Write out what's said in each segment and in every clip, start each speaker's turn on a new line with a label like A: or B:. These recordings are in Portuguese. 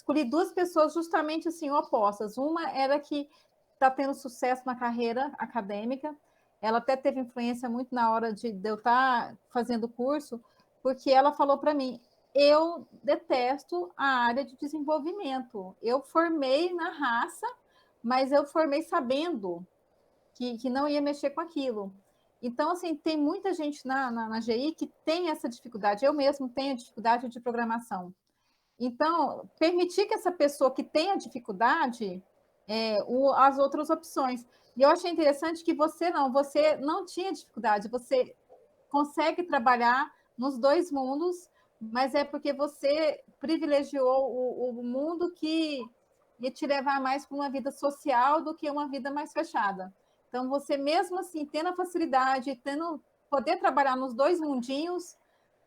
A: escolhi duas pessoas justamente assim opostas. Uma era que está tendo sucesso na carreira acadêmica, ela até teve influência muito na hora de eu estar fazendo o curso, porque ela falou para mim: eu detesto a área de desenvolvimento. Eu formei na raça, mas eu formei sabendo que não ia mexer com aquilo. Então, assim, tem muita gente na GI que tem essa dificuldade. Eu mesmo tenho dificuldade de programação. Então, permitir que essa pessoa que tenha dificuldade as outras opções. E eu achei interessante que você não tinha dificuldade, você consegue trabalhar nos dois mundos, mas é porque você privilegiou o mundo que ia te levar mais para uma vida social do que uma vida mais fechada. Então, você mesmo assim, tendo a facilidade, poder trabalhar nos dois mundinhos,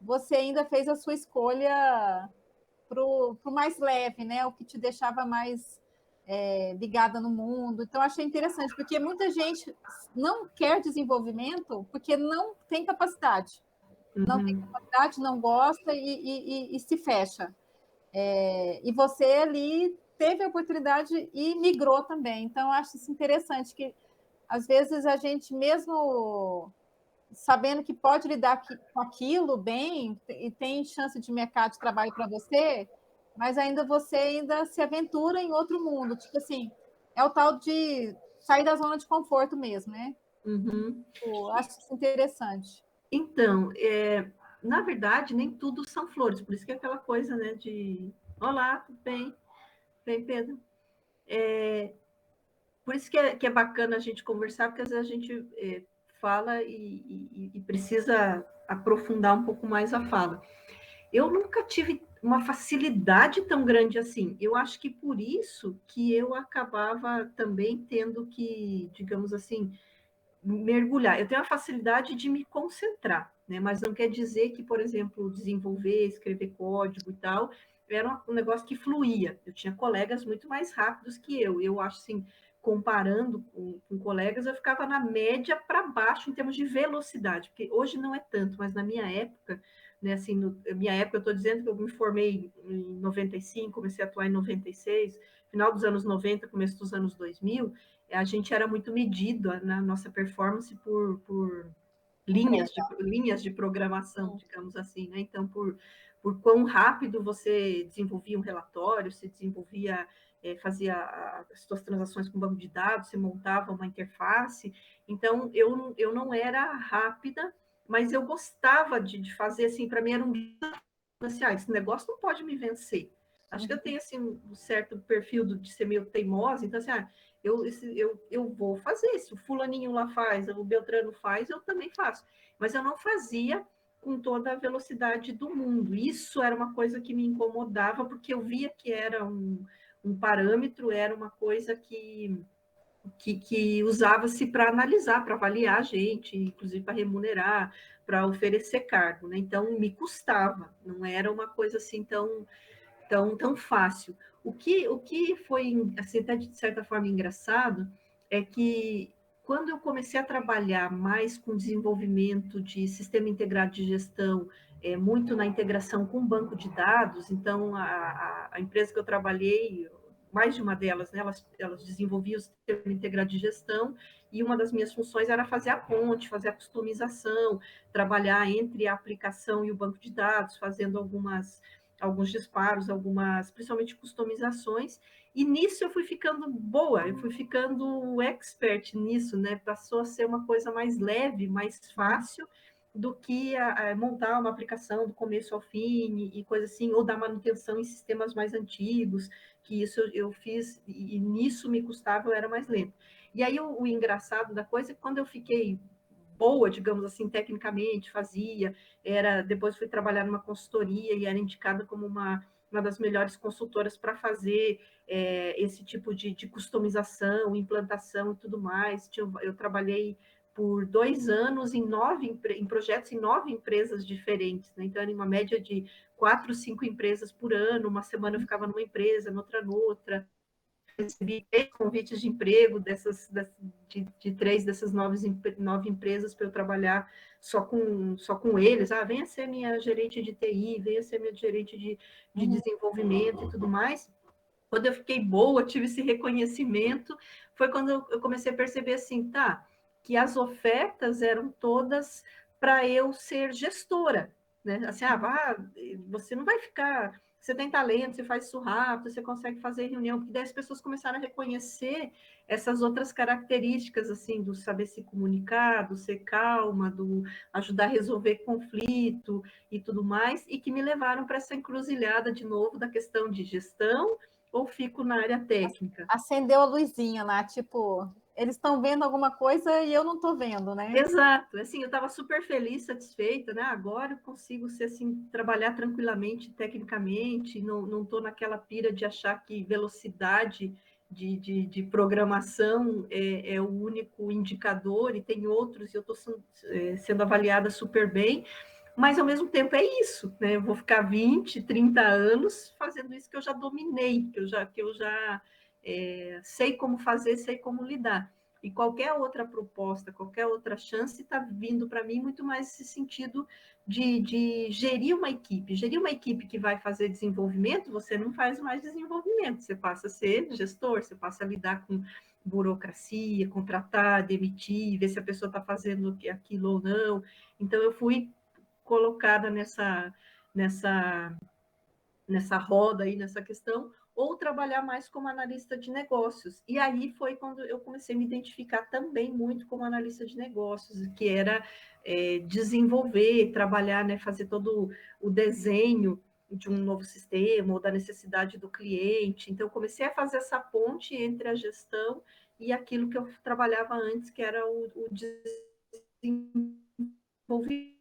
A: você ainda fez a sua escolha para o mais leve, né? O que te deixava mais ligada no mundo. Então, achei interessante, porque muita gente não quer desenvolvimento porque não tem capacidade. Não tem capacidade, não gosta e se fecha. E você ali teve a oportunidade e migrou também. Então, eu acho isso interessante, que às vezes a gente mesmo sabendo que pode lidar com aquilo bem e tem chance de mercado de trabalho para você, mas você ainda se aventura em outro mundo. Tipo assim, é o tal de sair da zona de conforto mesmo, né?
B: Uhum.
A: Eu acho isso interessante.
B: Então, na verdade, nem tudo são flores, por isso que é aquela coisa, né, de olá, tudo bem? Bem, Pedro? Por isso que é bacana a gente conversar, porque às vezes a gente fala e precisa aprofundar um pouco mais a fala. Eu nunca tive uma facilidade tão grande assim. Eu acho que por isso que eu acabava também tendo que, digamos assim, mergulhar. Eu tenho a facilidade de me concentrar, né? Mas não quer dizer que, por exemplo, desenvolver, escrever código e tal, era um negócio que fluía. Eu tinha colegas muito mais rápidos que eu. Eu acho assim, comparando com colegas, eu ficava na média para baixo em termos de velocidade, porque hoje não é tanto, mas na minha época, né, assim, minha época, eu estou dizendo que eu me formei em 95, comecei a atuar em 96, final dos anos 90, começo dos anos 2000, a gente era muito medido na nossa performance por linhas de programação, digamos assim, né? Então, por quão rápido você desenvolvia um relatório, se desenvolvia, fazia as suas transações com banco de dados, você montava uma interface. Então, eu não era rápida, mas eu gostava de fazer, assim, para mim era um assim, esse negócio não pode me vencer. Acho que eu tenho assim, um certo perfil de ser meio teimosa, então assim, eu vou fazer. Se o fulaninho lá faz, o Beltrano faz, eu também faço. Mas eu não fazia com toda a velocidade do mundo. Isso era uma coisa que me incomodava, porque eu via que era um parâmetro, era uma coisa que usava-se para analisar, para avaliar a gente, inclusive para remunerar, para oferecer cargo, né? Então me custava, não era uma coisa assim tão fácil. O que foi assim, até de certa forma engraçado é que quando eu comecei a trabalhar mais com desenvolvimento de sistema integrado de gestão, muito na integração com banco de dados, então a empresa que eu trabalhei, mais de uma delas, né, elas desenvolviam o sistema integrado de gestão, e uma das minhas funções era fazer a ponte, fazer a customização, trabalhar entre a aplicação e o banco de dados, fazendo alguns disparos, principalmente customizações, e nisso eu fui ficando boa, eu fui ficando expert nisso, né? Passou a ser uma coisa mais leve, mais fácil do que montar uma aplicação do começo ao fim e coisa assim, ou dar manutenção em sistemas mais antigos, que isso eu fiz, e nisso me custava, eu era mais lento. E aí o engraçado da coisa é que quando eu fiquei boa, digamos assim, tecnicamente, depois fui trabalhar numa consultoria e era indicada como uma das melhores consultoras para fazer esse tipo de customização, implantação e tudo mais. Eu trabalhei por 2 anos em projetos em 9 empresas diferentes, né? Então, era uma média de 4, 5 empresas por ano, uma semana eu ficava numa empresa, noutra, recebi 3 convites de emprego de 3 dessas 9 empresas para eu trabalhar só com eles. Venha ser minha gerente de TI, venha ser minha gerente de desenvolvimento e tudo mais. Quando eu fiquei boa, tive esse reconhecimento, foi quando eu comecei a perceber assim, tá, que as ofertas eram todas para eu ser gestora, né? Assim, você não vai ficar, você tem talento, você faz isso rápido, você consegue fazer reunião, porque daí as pessoas começaram a reconhecer essas outras características, assim, do saber se comunicar, do ser calma, do ajudar a resolver conflito e tudo mais, e que me levaram para essa encruzilhada de novo da questão de gestão, ou fico na área técnica?
A: Acendeu a luzinha lá, tipo, eles estão vendo alguma coisa e eu não estou vendo, né?
B: Exato, assim, eu estava super feliz, satisfeita, né? Agora eu consigo ser assim, trabalhar tranquilamente, tecnicamente, não estou naquela pira de achar que velocidade de programação é o único indicador, e tem outros, e eu estou sendo avaliada super bem, mas ao mesmo tempo é isso, né? Eu vou ficar 20, 30 anos fazendo isso que eu já dominei, que eu já sei como fazer, sei como lidar. E qualquer outra proposta, qualquer outra chance está vindo para mim muito mais esse sentido de gerir uma equipe. Gerir uma equipe que vai fazer desenvolvimento, você não faz mais desenvolvimento, você passa a ser gestor, você passa a lidar com burocracia, contratar, demitir, ver se a pessoa está fazendo aquilo ou não. Então, eu fui colocada nessa, nessa roda aí, nessa questão, ou trabalhar mais como analista de negócios. E aí foi quando eu comecei a me identificar também muito como analista de negócios, que era desenvolver, trabalhar, né, fazer todo o desenho de um novo sistema ou da necessidade do cliente. Então, eu comecei a fazer essa ponte entre a gestão e aquilo que eu trabalhava antes, que era o desenvolvimento,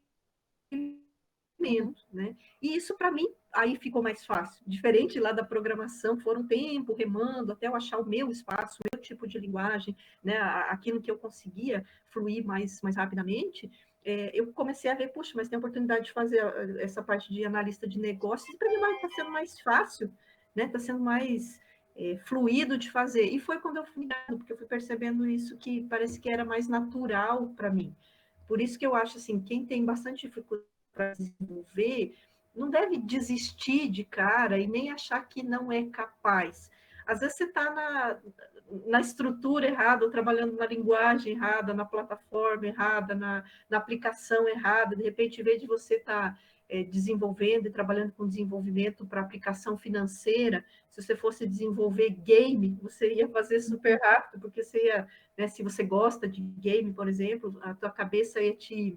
A: Uhum.
B: né? E isso para mim aí ficou mais fácil. Diferente lá da programação, foram um tempo remando até eu achar o meu espaço, o meu tipo de linguagem, né? Aquilo que eu conseguia fluir mais rapidamente. Eu comecei a ver, puxa, mas tem a oportunidade de fazer essa parte de analista de negócios, e para mim está sendo mais fácil, né? Está sendo mais fluido de fazer. E foi quando eu fui, porque eu fui percebendo isso, que parece que era mais natural para mim. Por isso que eu acho assim, quem tem bastante dificuldade para desenvolver, não deve desistir de cara e nem achar que não é capaz. Às vezes você está na estrutura errada, ou trabalhando na linguagem errada, na plataforma errada, na aplicação errada, de repente, em vez de você estar desenvolvendo e trabalhando com desenvolvimento para aplicação financeira, se você fosse desenvolver game, você ia fazer super rápido, porque você ia, né, se você gosta de game, por exemplo, a tua cabeça ia te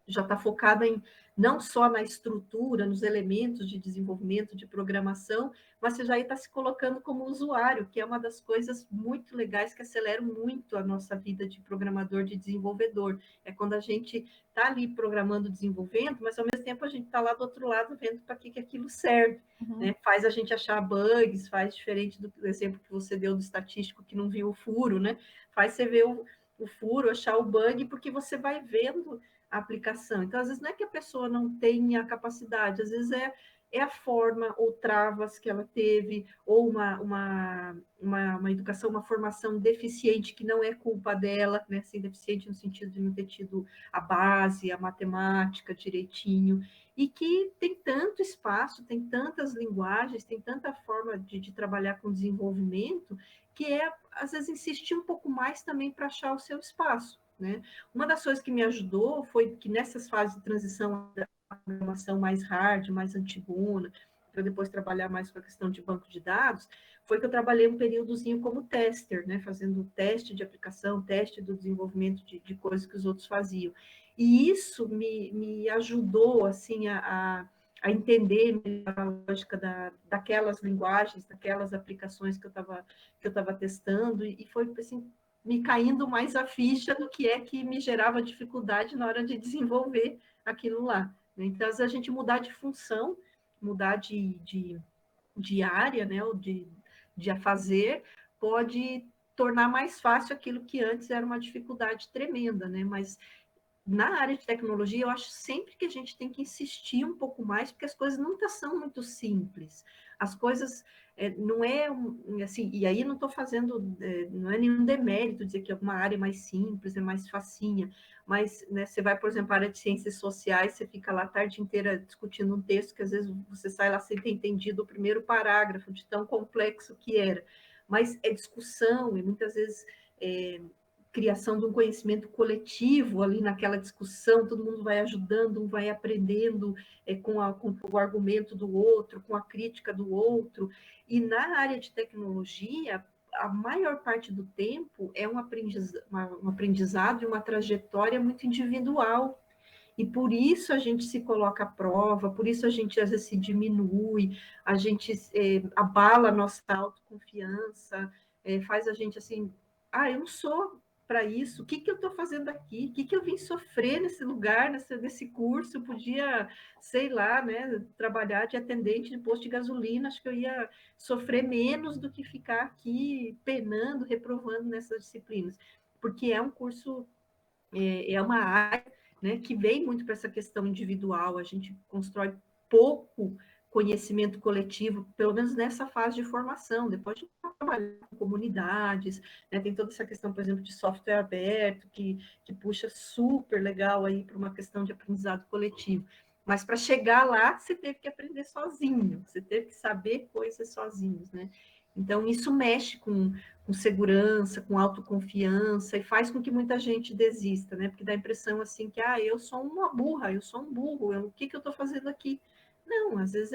B: já está focada em não só na estrutura, nos elementos de desenvolvimento, de programação, mas você já está se colocando como usuário, que é uma das coisas muito legais que aceleram muito a nossa vida de programador, de desenvolvedor. É quando a gente está ali programando, desenvolvendo, mas ao mesmo tempo a gente está lá do outro lado vendo para que aquilo serve.
A: Uhum.
B: Né? Faz a gente achar bugs, faz diferente do exemplo que você deu do estatístico que não viu o furo, né? Faz você ver o furo, achar o bug, porque você vai vendo a aplicação. Então, às vezes, não é que a pessoa não tenha capacidade, às vezes é a forma ou travas que ela teve, ou uma educação, uma formação deficiente, que não é culpa dela, né? Assim, deficiente no sentido de não ter tido a base, a matemática direitinho, e que tem tanto espaço, tem tantas linguagens, tem tanta forma de trabalhar com desenvolvimento, que às vezes, insistir um pouco mais também para achar o seu espaço, né? Uma das coisas que me ajudou foi que nessas fases de transição da programação mais hard, mais antigona, para depois trabalhar mais com a questão de banco de dados, foi que eu trabalhei um períodozinho como tester, né, fazendo teste de aplicação, teste do desenvolvimento de coisas que os outros faziam. E isso me ajudou assim a entender a lógica daquelas linguagens, daquelas aplicações que eu estava testando, e foi assim, me caindo mais a ficha do que é que me gerava dificuldade na hora de desenvolver aquilo lá. Então, às vezes, a gente mudar de função, mudar de área, né, ou de a fazer, pode tornar mais fácil aquilo que antes era uma dificuldade tremenda, né? Mas na área de tecnologia, eu acho sempre que a gente tem que insistir um pouco mais, porque as coisas nunca são muito simples. As coisas não é assim, e aí não estou fazendo, não é nenhum demérito dizer que alguma área é mais simples, é mais facinha, mas né, você vai, por exemplo, a área de ciências sociais, você fica lá a tarde inteira discutindo um texto que às vezes você sai lá sem ter entendido o primeiro parágrafo, de tão complexo que era. Mas é discussão, e muitas vezes criação de um conhecimento coletivo ali naquela discussão, todo mundo vai ajudando, um vai aprendendo com o argumento do outro, com a crítica do outro. E na área de tecnologia, a maior parte do tempo é um aprendizado e uma trajetória muito individual. E por isso a gente se coloca à prova, por isso a gente às vezes se diminui, a gente abala a nossa autoconfiança, faz a gente assim, eu não sou para isso, o que, que eu estou fazendo aqui? O que, que eu vim sofrer nesse lugar, nesse curso? Eu podia, sei lá, né, trabalhar de atendente de posto de gasolina, acho que eu ia sofrer menos do que ficar aqui penando, reprovando nessas disciplinas, porque é um curso, é uma área, né, que vem muito para essa questão individual, a gente constrói pouco conhecimento coletivo, pelo menos nessa fase de formação, depois de trabalhar com comunidades, né, tem toda essa questão, por exemplo, de software aberto, que puxa super legal aí para uma questão de aprendizado coletivo. Mas para chegar lá, você teve que aprender sozinho, você teve que saber coisas sozinhos, né? Então, isso mexe com segurança, com autoconfiança, e faz com que muita gente desista, né? Porque dá a impressão assim que, eu sou uma burra, eu sou um burro, o que eu estou fazendo aqui? Não, às vezes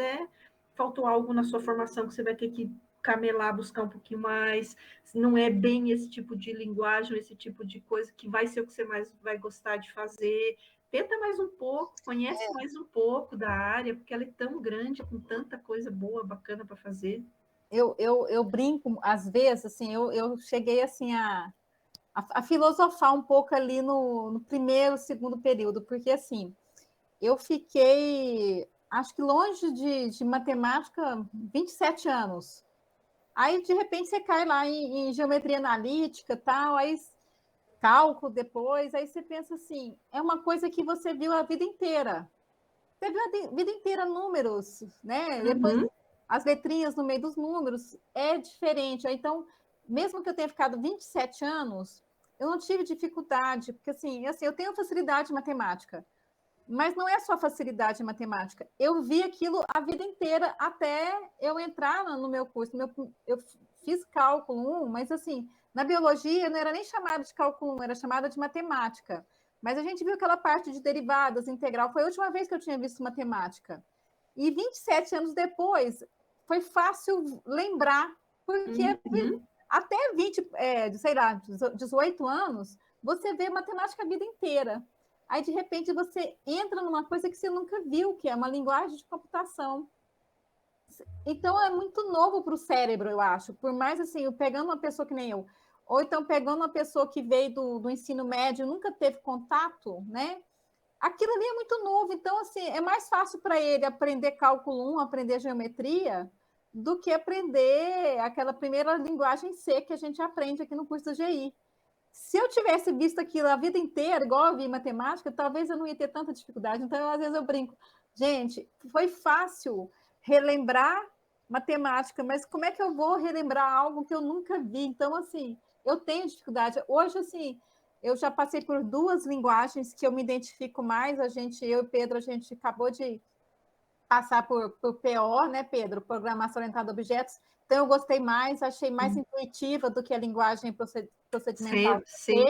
B: faltou algo na sua formação que você vai ter que camelar, buscar um pouquinho mais, não é bem esse tipo de linguagem, esse tipo de coisa que vai ser o que você mais vai gostar de fazer. Tenta mais um pouco, conhece mais um pouco da área, porque ela é tão grande, com tanta coisa boa, bacana para fazer.
A: Eu brinco, às vezes, assim, eu cheguei assim a filosofar um pouco ali no primeiro, segundo período, porque assim, eu fiquei, acho que longe de matemática 27 anos. Aí, de repente, você cai lá em geometria analítica, tal, aí cálculo depois, aí você pensa assim, é uma coisa que você viu a vida inteira. Você viu a vida inteira números, né? Depois
B: Uhum.
A: as letrinhas no meio dos números é diferente. Então, mesmo que eu tenha ficado 27 anos, eu não tive dificuldade, porque assim, eu tenho facilidade em matemática, mas não é só facilidade em matemática. Eu vi aquilo a vida inteira até eu entrar no meu curso. Eu fiz cálculo 1, mas assim, na biologia não era nem chamada de cálculo 1, era chamada de matemática. Mas a gente viu aquela parte de derivadas, integral. Foi a última vez que eu tinha visto matemática. E 27 anos depois, foi fácil lembrar, porque
B: Uhum.
A: até 20, sei lá, 18 anos, você vê matemática a vida inteira. Aí, de repente, você entra numa coisa que você nunca viu, que é uma linguagem de computação. Então, é muito novo para o cérebro, eu acho. Por mais, assim, pegando uma pessoa que nem eu, ou então pegando uma pessoa que veio do ensino médio, nunca teve contato, né? Aquilo ali é muito novo. Então, assim, é mais fácil para ele aprender cálculo 1, aprender geometria, do que aprender aquela primeira linguagem C que a gente aprende aqui no curso da GI. Se eu tivesse visto aquilo a vida inteira, igual eu vi matemática, talvez eu não ia ter tanta dificuldade. Então, às vezes eu brinco, gente, foi fácil relembrar matemática, mas como é que eu vou relembrar algo que eu nunca vi? Então, assim, eu tenho dificuldade. Hoje, assim, eu já passei por duas linguagens que eu me identifico mais. Eu e Pedro, a gente acabou de passar por PO, né, Pedro? Programação Orientada a Objetos. Então, eu gostei mais, achei mais intuitiva do que a linguagem procedimental
B: Sim.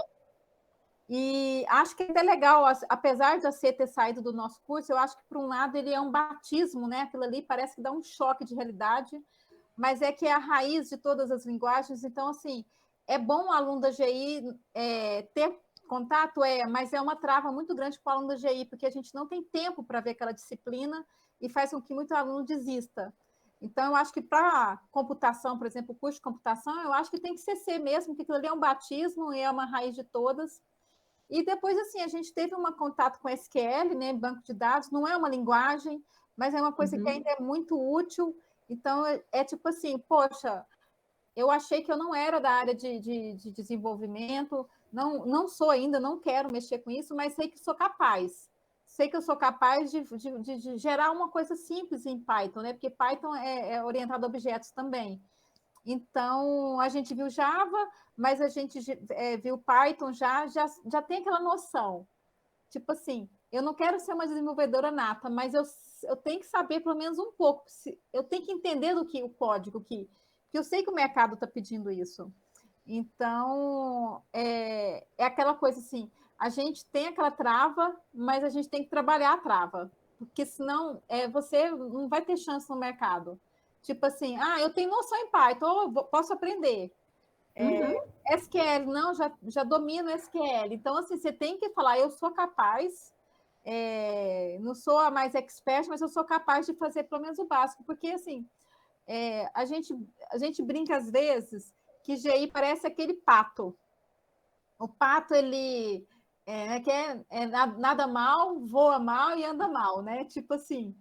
A: e acho que é até legal, apesar de a C ter saído do nosso curso, eu acho que, por um lado, ele é um batismo, né? Aquilo ali parece que dá um choque de realidade, mas é que é a raiz de todas as linguagens. Então, assim, é bom o aluno da GI ter contato, mas é uma trava muito grande para o aluno da GI, porque a gente não tem tempo para ver aquela disciplina e faz com que muito aluno desista. Então, eu acho que para computação, por exemplo, o curso de computação, eu acho que tem que ser C mesmo, que aquilo ali é um batismo e é uma raiz de todas. E depois, assim, a gente teve um contato com SQL, né, banco de dados, não é uma linguagem, mas é uma coisa que ainda é muito útil. Então, é tipo assim, poxa, eu achei que eu não era da área de desenvolvimento, não sou ainda, não quero mexer com isso, mas sei que sou capaz. Sei que eu sou capaz de gerar uma coisa simples em Python, né? Porque Python é orientado a objetos também. Então, a gente viu Java, mas a gente viu Python já tem aquela noção. Tipo assim, eu não quero ser uma desenvolvedora nata, mas eu tenho que saber pelo menos um pouco. Eu tenho que entender do que o código, porque eu sei que o mercado está pedindo isso. Então, é aquela coisa assim, a gente tem aquela trava, mas a gente tem que trabalhar a trava, porque senão você não vai ter chance no mercado. Tipo assim, eu tenho noção em Python, posso aprender.
B: Uhum.
A: SQL, não, já domino SQL. Então, assim, você tem que falar, eu sou capaz, não sou a mais expert, mas eu sou capaz de fazer pelo menos o básico, porque, assim, a gente brinca às vezes que GI parece aquele pato. O pato, ele nada mal, voa mal e anda mal, né? Tipo assim.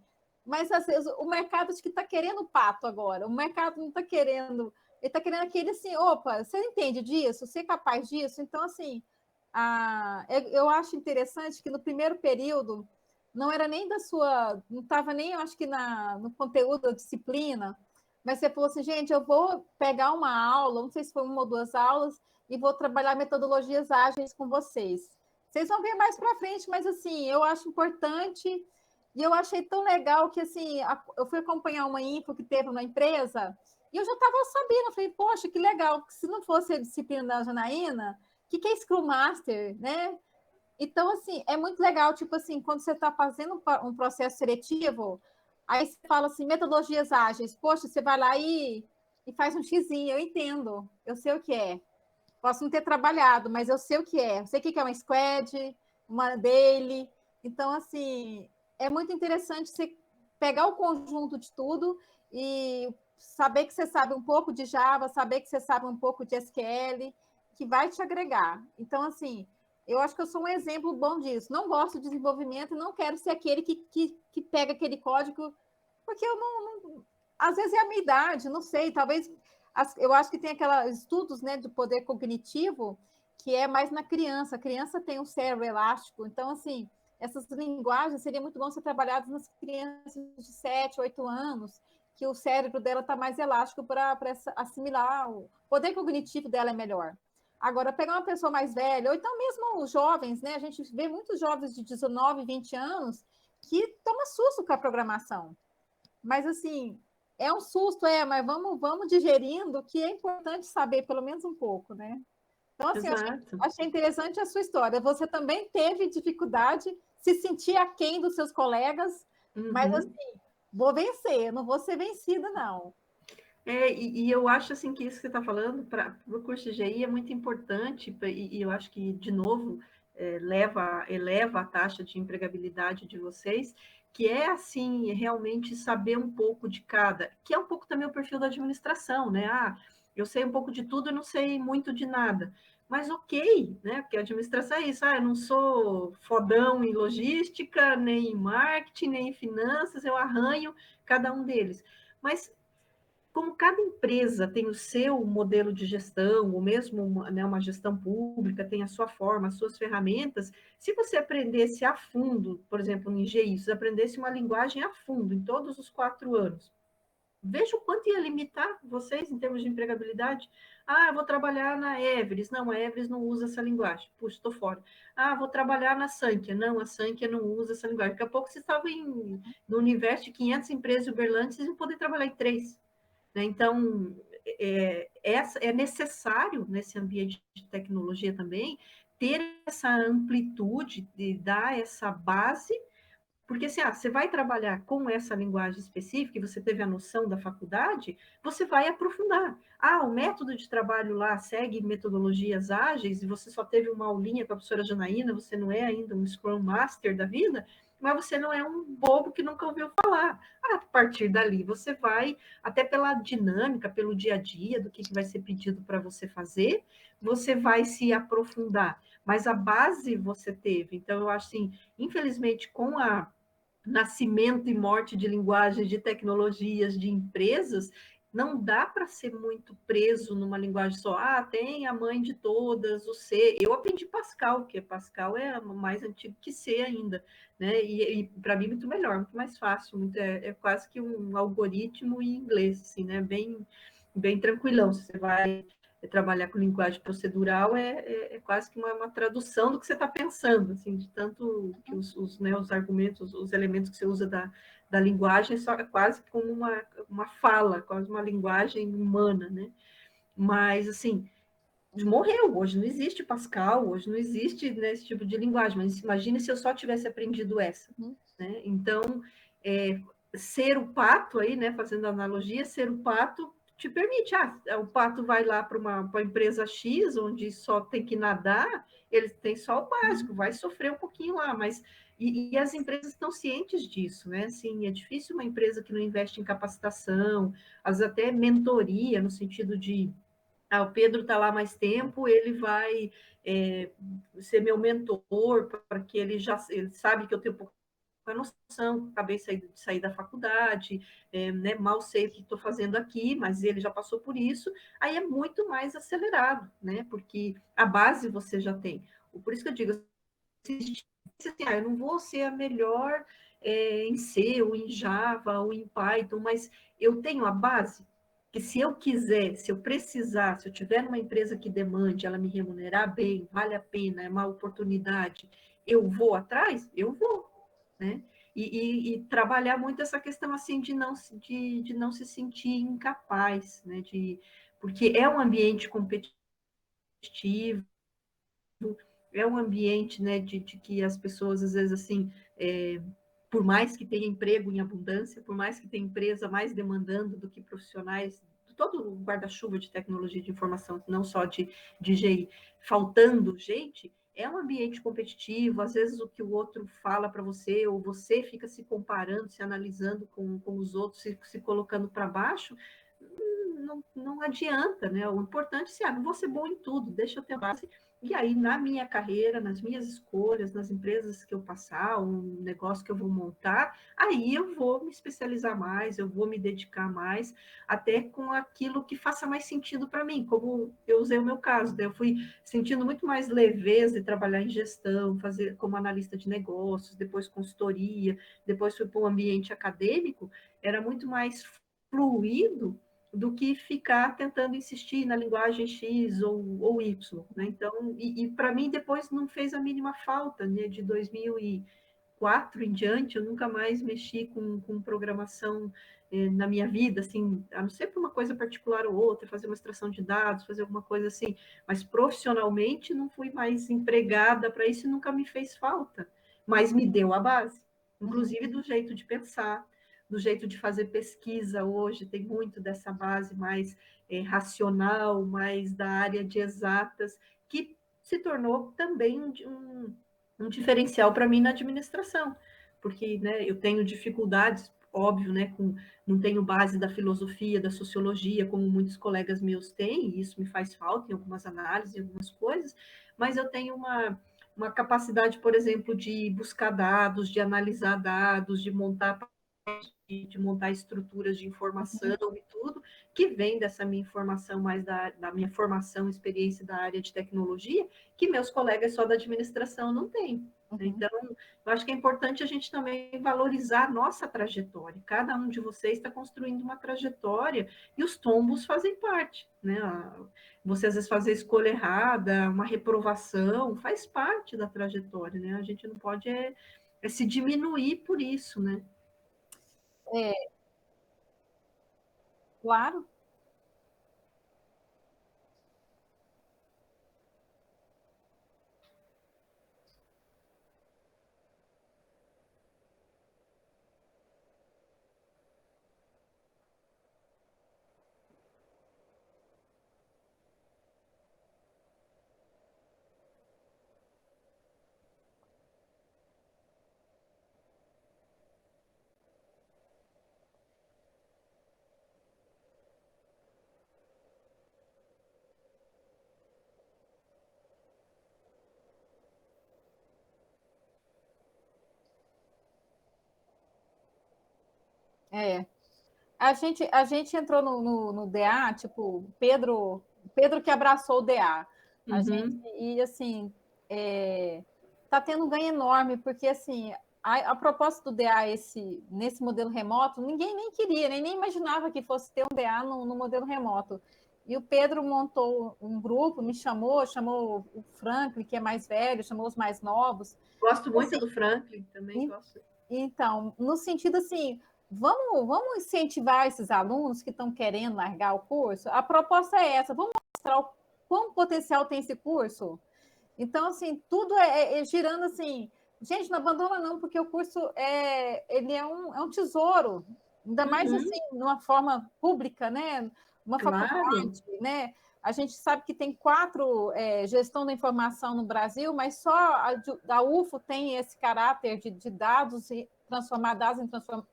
A: Mas às vezes o mercado acho que está querendo o pato agora. O mercado não está querendo. Ele está querendo aquele assim, opa, você entende disso? Você é capaz disso? Então, assim, eu acho interessante que no primeiro período não era nem da sua. Não estava nem, eu acho que no conteúdo da disciplina, mas você falou assim, gente, eu vou pegar uma aula, não sei se foi uma ou duas aulas, e vou trabalhar metodologias ágeis com vocês. Vocês vão ver mais para frente, mas assim, eu acho importante e eu achei tão legal que assim, eu fui acompanhar uma info que teve na empresa e eu já estava sabendo, eu falei, poxa, que legal, se não fosse a disciplina da Janaína, o que é Scrum Master, né? Então, assim, é muito legal, tipo assim, quando você está fazendo um processo seletivo, aí você fala assim, metodologias ágeis, poxa, você vai lá e faz um xizinho, eu entendo, eu sei o que é. Posso não ter trabalhado, mas eu sei o que é. Eu sei o que é uma squad, uma daily. Então, assim, é muito interessante você pegar o conjunto de tudo e saber que você sabe um pouco de Java, saber que você sabe um pouco de SQL, que vai te agregar. Então, assim, eu acho que eu sou um exemplo bom disso. Não gosto de desenvolvimento e não quero ser aquele que pega aquele código, porque eu não. Às vezes é a minha idade, não sei, talvez eu acho que tem aqueles estudos, né, do poder cognitivo que é mais na criança. A criança tem um cérebro elástico, então, assim, essas linguagens seria muito bom ser trabalhadas nas crianças de 7, 8 anos, que o cérebro dela está mais elástico para assimilar, o poder cognitivo dela é melhor. Agora, pegar uma pessoa mais velha, ou então mesmo os jovens, né? A gente vê muitos jovens de 19, 20 anos que tomam susto com a programação. Mas, assim, é um susto, mas vamos digerindo, que é importante saber pelo menos um pouco, né? Então, assim,
B: Exato.
A: achei interessante a sua história. Você também teve dificuldade, se sentir aquém dos seus colegas, mas,
B: Uhum.
A: assim, vou vencer, não vou ser vencida, não.
B: E eu acho assim que isso que você está falando para o curso de GI é muito importante, e eu acho que, de novo, eleva a taxa de empregabilidade de vocês, que é assim, realmente saber um pouco de cada, que é um pouco também o perfil da administração, né? Eu sei um pouco de tudo e não sei muito de nada. Mas ok, né? Porque a administração é isso, eu não sou fodão em logística, nem em marketing, nem em finanças, eu arranho cada um deles. Mas como cada empresa tem o seu modelo de gestão, ou mesmo uma gestão pública tem a sua forma, as suas ferramentas, se você aprendesse a fundo, por exemplo, no IGI, se você aprendesse uma linguagem a fundo em todos os 4 anos, veja o quanto ia limitar vocês em termos de empregabilidade. Eu vou trabalhar na Everest. Não, a Everest não usa essa linguagem. Puxa, estou fora. Vou trabalhar na Sankia. Não, a Sankia não usa essa linguagem. Daqui a pouco vocês estavam no universo de 500 empresas de Uberlândia, vocês iam poder trabalhar em 3. Né? Então, é necessário, nesse ambiente de tecnologia também, ter essa amplitude, de dar essa base, porque assim, você vai trabalhar com essa linguagem específica, e você teve a noção da faculdade, você vai aprofundar. O método de trabalho lá segue metodologias ágeis, e você só teve uma aulinha com a professora Janaína, você não é ainda um Scrum Master da vida, mas você não é um bobo que nunca ouviu falar. A partir dali, você vai, até pela dinâmica, pelo dia a dia, do que vai ser pedido para você fazer, você vai se aprofundar. Mas a base você teve. Então, eu acho assim, infelizmente, com a nascimento e morte de linguagens, de tecnologias, de empresas, não dá para ser muito preso numa linguagem só. Ah, tem a mãe de todas, o C. Eu aprendi Pascal, porque Pascal é mais antigo que C ainda, né? E para mim muito melhor, muito mais fácil, é quase que um algoritmo em inglês, assim, né? Bem tranquilão. Se você vai trabalhar com linguagem procedural, é quase que uma tradução do que você está pensando, assim, de tanto que os argumentos, os elementos que você usa da linguagem, só quase como uma fala, quase uma linguagem humana, né? Mas, assim, morreu, hoje não existe Pascal, hoje não existe, né, esse tipo de linguagem, mas imagine se eu só tivesse aprendido essa, né? Então, é, ser o pato aí, né, fazendo analogia, ser o pato te permite, o pato vai lá para uma empresa X, onde só tem que nadar, ele tem só o básico, vai sofrer um pouquinho lá, mas e as empresas estão cientes disso, né? Assim, é difícil uma empresa que não investe em capacitação, às vezes até mentoria, no sentido de o Pedro está lá mais tempo, ele vai ser meu mentor, para que ele sabe que eu tenho um pouco a noção, acabei de sair da faculdade, né, mal sei o que estou fazendo aqui, mas ele já passou por isso, aí é muito mais acelerado, né, porque a base você já tem. Por isso que eu digo, assim, eu não vou ser a melhor em C, ou em Java, ou em Python, mas eu tenho a base, que se eu quiser, se eu precisar, se eu tiver numa empresa que demande, ela me remunerar bem, vale a pena, é uma oportunidade, eu vou atrás? Eu vou, né? E trabalhar muito essa questão assim de não se sentir incapaz, né? Porque é um ambiente competitivo, é um ambiente, né, de que as pessoas, às vezes, assim, por mais que tenha emprego em abundância, por mais que tenha empresa mais demandando do que profissionais, todo o guarda-chuva de tecnologia de informação, não só de GI, faltando gente, é um ambiente competitivo, às vezes o que o outro fala para você, ou você fica se comparando, se analisando com os outros, se colocando para baixo, não adianta, né? O importante é, não vou ser bom em tudo, deixa eu ter base. E aí, na minha carreira, nas minhas escolhas, nas empresas que eu passar, um negócio que eu vou montar, aí eu vou me especializar mais, eu vou me dedicar mais, até com aquilo que faça mais sentido para mim, como eu usei o meu caso, né? Eu fui sentindo muito mais leveza de trabalhar em gestão, fazer como analista de negócios, depois consultoria, depois fui para um ambiente acadêmico, era muito mais fluido do que ficar tentando insistir na linguagem X ou Y, né? Então, para mim depois não fez a mínima falta, né? De 2004 em diante, eu nunca mais mexi com programação na minha vida, assim, a não ser por uma coisa particular ou outra, fazer uma extração de dados, fazer alguma coisa assim, mas profissionalmente não fui mais empregada para isso e nunca me fez falta, mas me deu a base, inclusive do jeito de pensar, do jeito de fazer pesquisa hoje, tem muito dessa base mais racional, mais da área de exatas, que se tornou também um diferencial para mim na administração, porque, né, eu tenho dificuldades, óbvio, né, não tenho base da filosofia, da sociologia, como muitos colegas meus têm, e isso me faz falta em algumas análises, em algumas coisas, mas eu tenho uma capacidade, por exemplo, de buscar dados, de analisar dados, de montar montar estruturas de informação e tudo, que vem dessa minha informação mais da minha formação, experiência da área de tecnologia, que meus colegas só da administração não têm. Então, eu acho que é importante a gente também valorizar a nossa trajetória. Cada um de vocês está construindo uma trajetória e os tombos fazem parte, né? Você às vezes fazer escolha errada, uma reprovação, faz parte da trajetória, né? A gente não pode se diminuir por isso, né?
A: Claro. É. A gente entrou no DA, tipo, Pedro que abraçou o DA. A gente,
B: Uhum.
A: e assim, tá tendo um ganho enorme, porque assim, a proposta do DA nesse modelo remoto, ninguém nem queria, nem imaginava que fosse ter um DA no modelo remoto. E o Pedro montou um grupo, me chamou o Franklin, que é mais velho, chamou os mais novos.
B: Gosto
A: E,
B: muito
A: assim,
B: do Franklin, também
A: e-
B: gosto.
A: então, no sentido assim, vamos incentivar esses alunos que estão querendo largar o curso. A proposta é essa, vamos mostrar o quão potencial tem esse curso. Então, assim, tudo é girando assim. Gente, não abandona não, porque o curso ele é um tesouro, ainda mais
B: Uhum,
A: assim, de uma forma pública, né? Uma
B: claro.
A: faculdade, né? A gente sabe que tem 4 gestão da informação no Brasil, mas só a UFO tem esse caráter de dados e transformar dados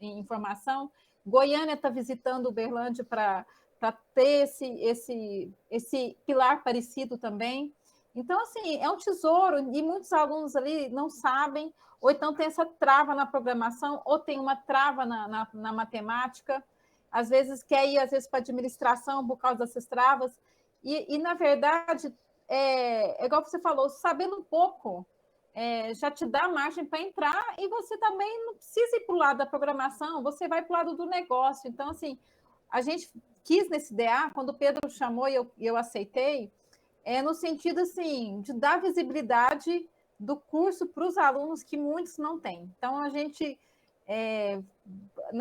A: em informação. Goiânia está visitando Uberlândia para ter esse pilar parecido também. Então, assim, é um tesouro e muitos alunos ali não sabem, ou então tem essa trava na programação, ou tem uma trava na matemática, às vezes quer ir, às vezes, para a administração por causa dessas travas. E na verdade, igual você falou, sabendo um pouco, já te dá margem para entrar e você também não precisa ir para o lado da programação, você vai para o lado do negócio. Então, assim, a gente quis nesse DA, quando o Pedro chamou e eu aceitei, no sentido assim de dar visibilidade do curso para os alunos que muitos não têm. Então a gente,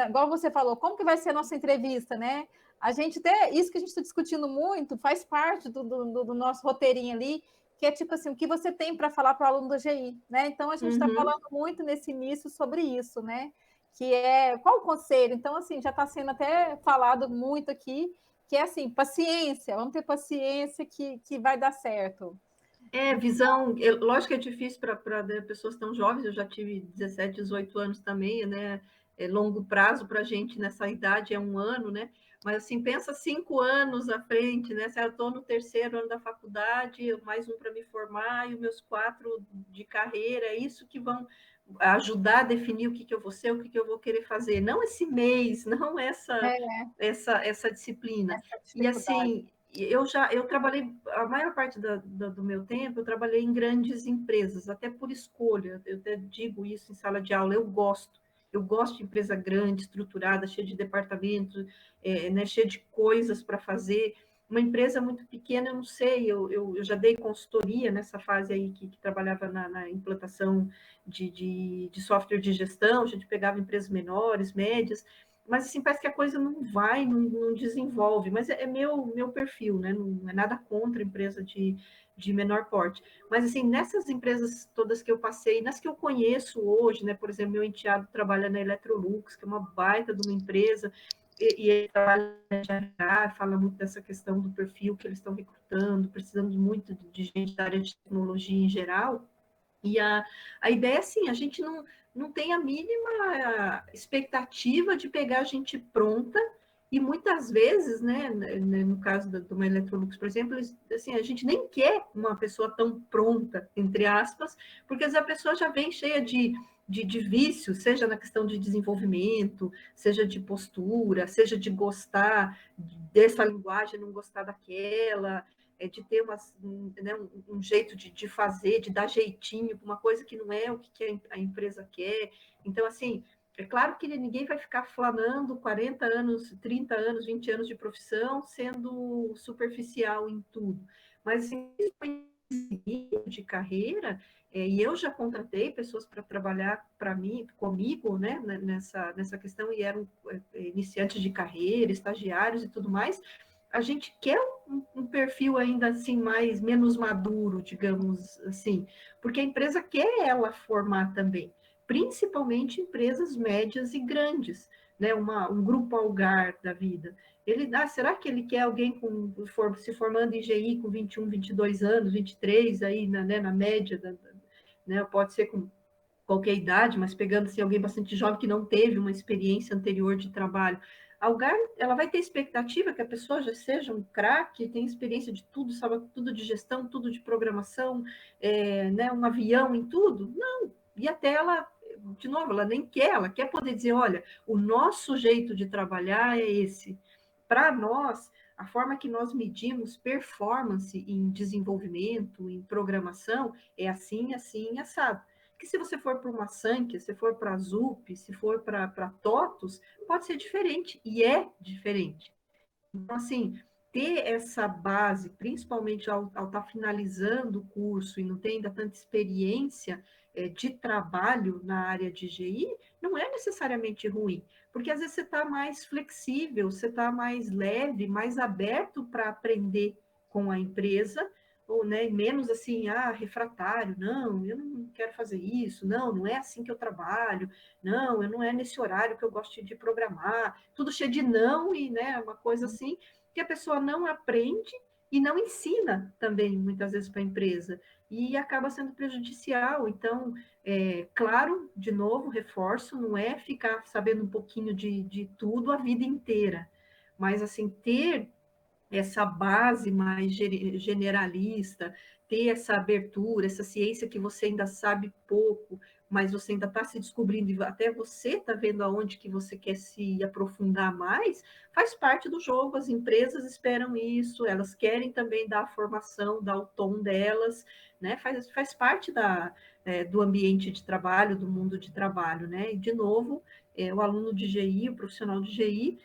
A: igual você falou, como que vai ser a nossa entrevista, né? A gente até isso que a gente está discutindo muito faz parte do nosso roteirinho ali, que é tipo assim, o que você tem para falar para o aluno da GI, né? Então a gente está
B: Uhum.
A: falando muito nesse início sobre isso, né? Que é qual o conselho? Então, assim, já está sendo até falado muito aqui, que é assim, paciência, vamos ter paciência que vai dar certo.
B: Visão, lógico que é difícil para pessoas tão jovens, eu já tive 17, 18 anos também, né? É longo prazo para a gente nessa idade, é um ano, né? Mas assim, pensa 5 anos à frente, né? Se eu estou no terceiro ano da faculdade, mais um para me formar, e os meus 4 de carreira, é isso que vão ajudar a definir o que eu vou ser, o que eu vou querer fazer. Não esse mês, não
A: É,
B: essa disciplina.
A: essa
B: E
A: dificuldade.
B: assim, eu trabalhei, a maior parte do meu tempo, eu trabalhei em grandes empresas, até por escolha, eu até digo isso em sala de aula, eu gosto de empresa grande, estruturada, cheia de departamentos, né, cheia de coisas para fazer. Uma empresa muito pequena, eu não sei, eu já dei consultoria nessa fase aí que trabalhava na implantação de software de gestão, a gente pegava empresas menores, médias, mas assim, parece que a coisa não vai, não desenvolve, mas é meu perfil, né? Não é nada contra a empresa de menor porte. Mas assim, nessas empresas todas que eu passei, nas que eu conheço hoje, né? Por exemplo, meu enteado trabalha na Electrolux, que é uma baita de uma empresa, e ele trabalha de RH, fala muito dessa questão do perfil que eles estão recrutando, precisando muito de gente da área de tecnologia em geral. E a ideia é assim, a gente não tem a mínima expectativa de pegar a gente pronta, e muitas vezes, né, no caso de uma Electrolux, por exemplo, assim, a gente nem quer uma pessoa tão pronta, entre aspas, porque às vezes a pessoa já vem cheia de vícios, seja na questão de desenvolvimento, seja de postura, seja de gostar dessa linguagem, não gostar daquela, de ter né, um jeito de fazer, de dar jeitinho para uma coisa que não é o que a empresa quer. Então, assim, é claro que ninguém vai ficar flanando 40 anos, 30 anos, 20 anos de profissão, sendo superficial em tudo. Mas, assim, de carreira, e eu já contratei pessoas para trabalhar para mim, comigo, né, nessa questão, e eram iniciantes de carreira, estagiários e tudo mais. A gente quer um perfil ainda assim menos maduro, digamos assim, porque a empresa quer ela formar também, principalmente empresas médias e grandes, né? Um grupo Algar da vida. Será que ele quer alguém se formando em GI com 21, 22 anos, 23 aí na média, né? Pode ser com qualquer idade, mas pegando assim, alguém bastante jovem que não teve uma experiência anterior de trabalho. A Algar, ela vai ter expectativa que a pessoa já seja um craque, tenha experiência de tudo, sabe tudo de gestão, tudo de programação, né, um avião em tudo? Não. E até ela de novo, ela nem quer, ela quer poder dizer, olha, o nosso jeito de trabalhar é esse. Para nós, a forma que nós medimos performance em desenvolvimento, em programação, é assim, assim, assado. Que se você for para uma Sankia, se for para a ZUP, se for para TOTUS, pode ser diferente, e é diferente. Então, assim, ter essa base, principalmente ao estar finalizando o curso e não ter ainda tanta experiência de trabalho na área de GI, não é necessariamente ruim, porque às vezes você está mais flexível, você está mais leve, mais aberto para aprender com a empresa, ou né, menos assim, refratário, não, eu não quero fazer isso, não é assim que eu trabalho, não, eu não é nesse horário que eu gosto de programar, tudo cheio de não e né, uma coisa assim, que a pessoa não aprende e não ensina também, muitas vezes, para a empresa, e acaba sendo prejudicial. Então, claro, de novo, reforço, não é ficar sabendo um pouquinho de tudo a vida inteira, mas, assim, ter essa base mais generalista, ter essa abertura, essa ciência que você ainda sabe pouco, mas você ainda está se descobrindo, e até você está vendo aonde que você quer se aprofundar mais, faz parte do jogo, as empresas esperam isso, elas querem também dar a formação, dar o tom delas, né? Faz parte do ambiente de trabalho, do mundo de trabalho, né? E, de novo, o aluno de GI, o profissional de GI,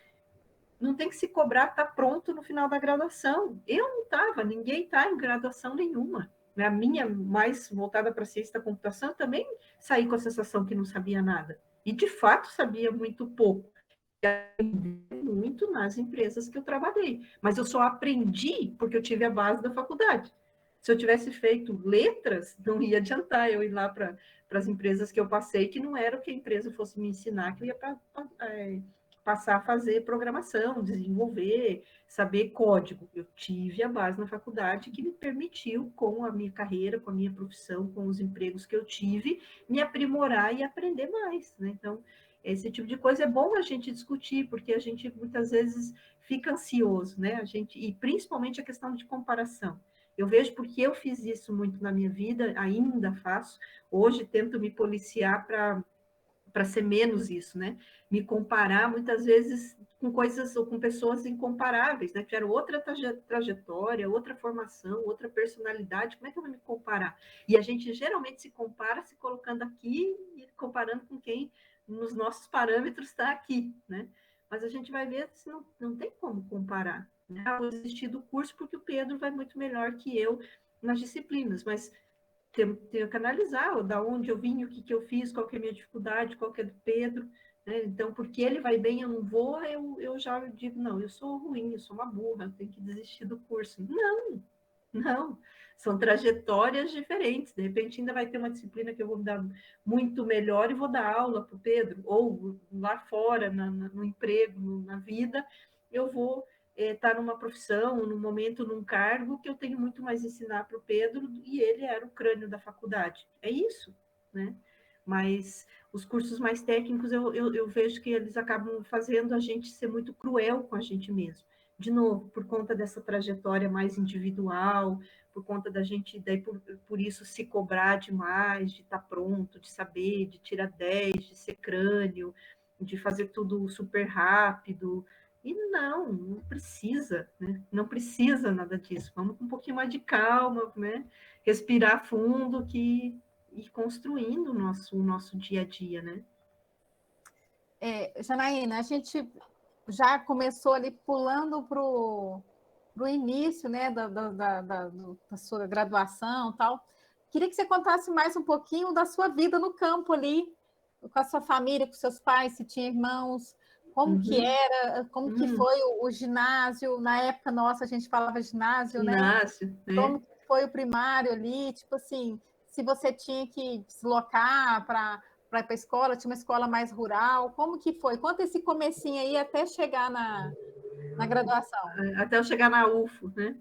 B: não tem que se cobrar estar pronto no final da graduação. Eu não estava, ninguém está em graduação nenhuma. A minha, mais voltada para a ciência da computação, também saí com a sensação que não sabia nada. E, de fato, sabia muito pouco. Muito nas empresas que eu trabalhei. Mas eu só aprendi porque eu tive a base da faculdade. Se eu tivesse feito letras, não ia adiantar eu ir lá para as empresas que eu passei, que não era o que a empresa fosse me ensinar, que eu ia passar a fazer programação, desenvolver, saber código. Eu tive a base na faculdade que me permitiu, com a minha carreira, com a minha profissão, com os empregos que eu tive, me aprimorar e aprender mais, né? Então, esse tipo de coisa é bom a gente discutir, porque a gente muitas vezes fica ansioso, né? E principalmente a questão de comparação. Eu vejo porque eu fiz isso muito na minha vida, ainda faço. Hoje tento me policiar para ser menos isso, né? Me comparar muitas vezes com coisas ou com pessoas incomparáveis, né? Que tiveram outra trajetória, outra formação, outra personalidade. Como é que eu vou me comparar? E a gente geralmente se compara se colocando aqui e comparando com quem nos nossos parâmetros está aqui, né? Mas a gente vai ver se não tem como comparar. Né? Eu vou desistir do curso porque o Pedro vai muito melhor que eu nas disciplinas, mas tenho que analisar da onde eu vim, o que eu fiz, qual que é a minha dificuldade, qual que é do Pedro, né? Então, porque ele vai bem, eu não vou, eu já digo, não, eu sou ruim, eu sou uma burra, eu tenho que desistir do curso. Não, são trajetórias diferentes, de repente ainda vai ter uma disciplina que eu vou dar muito melhor e vou dar aula para o Pedro, ou lá fora, no emprego, na vida, eu vou estar numa profissão, num momento, num cargo que eu tenho muito mais a ensinar para o Pedro, e ele era o crânio da faculdade. É isso, né? Mas os cursos mais técnicos, eu vejo que eles acabam fazendo a gente ser muito cruel com a gente mesmo. De novo, por conta dessa trajetória mais individual, por conta da gente, daí por isso, se cobrar demais, de estar pronto, de saber, de tirar 10, de ser crânio, de fazer tudo super rápido. E não precisa, né? Não precisa nada disso. Vamos com um pouquinho mais de calma, né? Respirar fundo que ir construindo o nosso dia a dia, né?
A: Janaína, a gente já começou ali pulando para o início, né, da sua graduação e tal. Queria que você contasse mais um pouquinho da sua vida no campo ali, com a sua família, com seus pais, se tinha irmãos, como que era, como que foi o ginásio, na época nossa a gente falava ginásio, né?
B: Ginásio, né?
A: Como que foi o primário ali, tipo assim, se você tinha que deslocar para ir para a escola, tinha uma escola mais rural, como que foi? Conta esse comecinho aí até chegar na graduação.
B: Até eu chegar na UFO, né?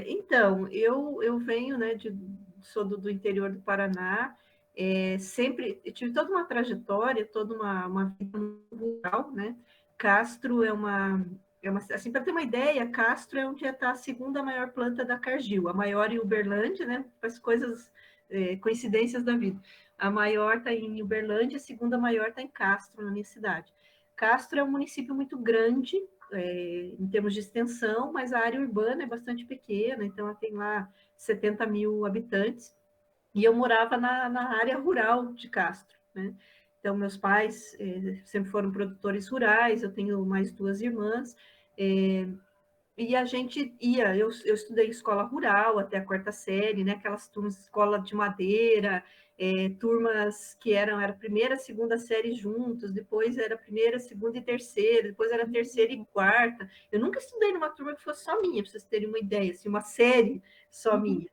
B: Então, eu venho, né, sou do interior do Paraná, sempre eu tive toda uma trajetória, toda uma vida rural, né? Castro assim, para ter uma ideia, Castro é onde está a segunda maior planta da Cargill, a maior em Uberlândia, né? As coisas, coincidências da vida. A maior está em Uberlândia, a segunda maior está em Castro, na minha cidade. Castro é um município muito grande, em termos de extensão, mas a área urbana é bastante pequena, então ela tem lá 70 mil habitantes, e eu morava na área rural de Castro, né? Então, meus pais sempre foram produtores rurais, eu tenho mais duas irmãs, e a gente ia, eu estudei escola rural até a quarta série, né? Aquelas turmas de escola de madeira, turmas que era a primeira, segunda série juntos, depois era primeira, segunda e terceira, depois era terceira e quarta. Eu nunca estudei numa turma que fosse só minha, para vocês terem uma ideia, assim, uma série só minha.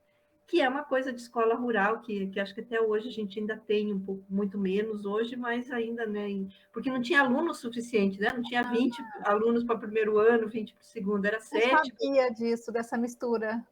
B: Que é uma coisa de escola rural, que acho que até hoje a gente ainda tem um pouco, muito menos hoje, mas ainda, né? Porque não tinha aluno suficiente, né? Não tinha 20 alunos para o primeiro ano, 20 para o segundo, era
A: Não
B: 7.
A: sabia disso, dessa mistura.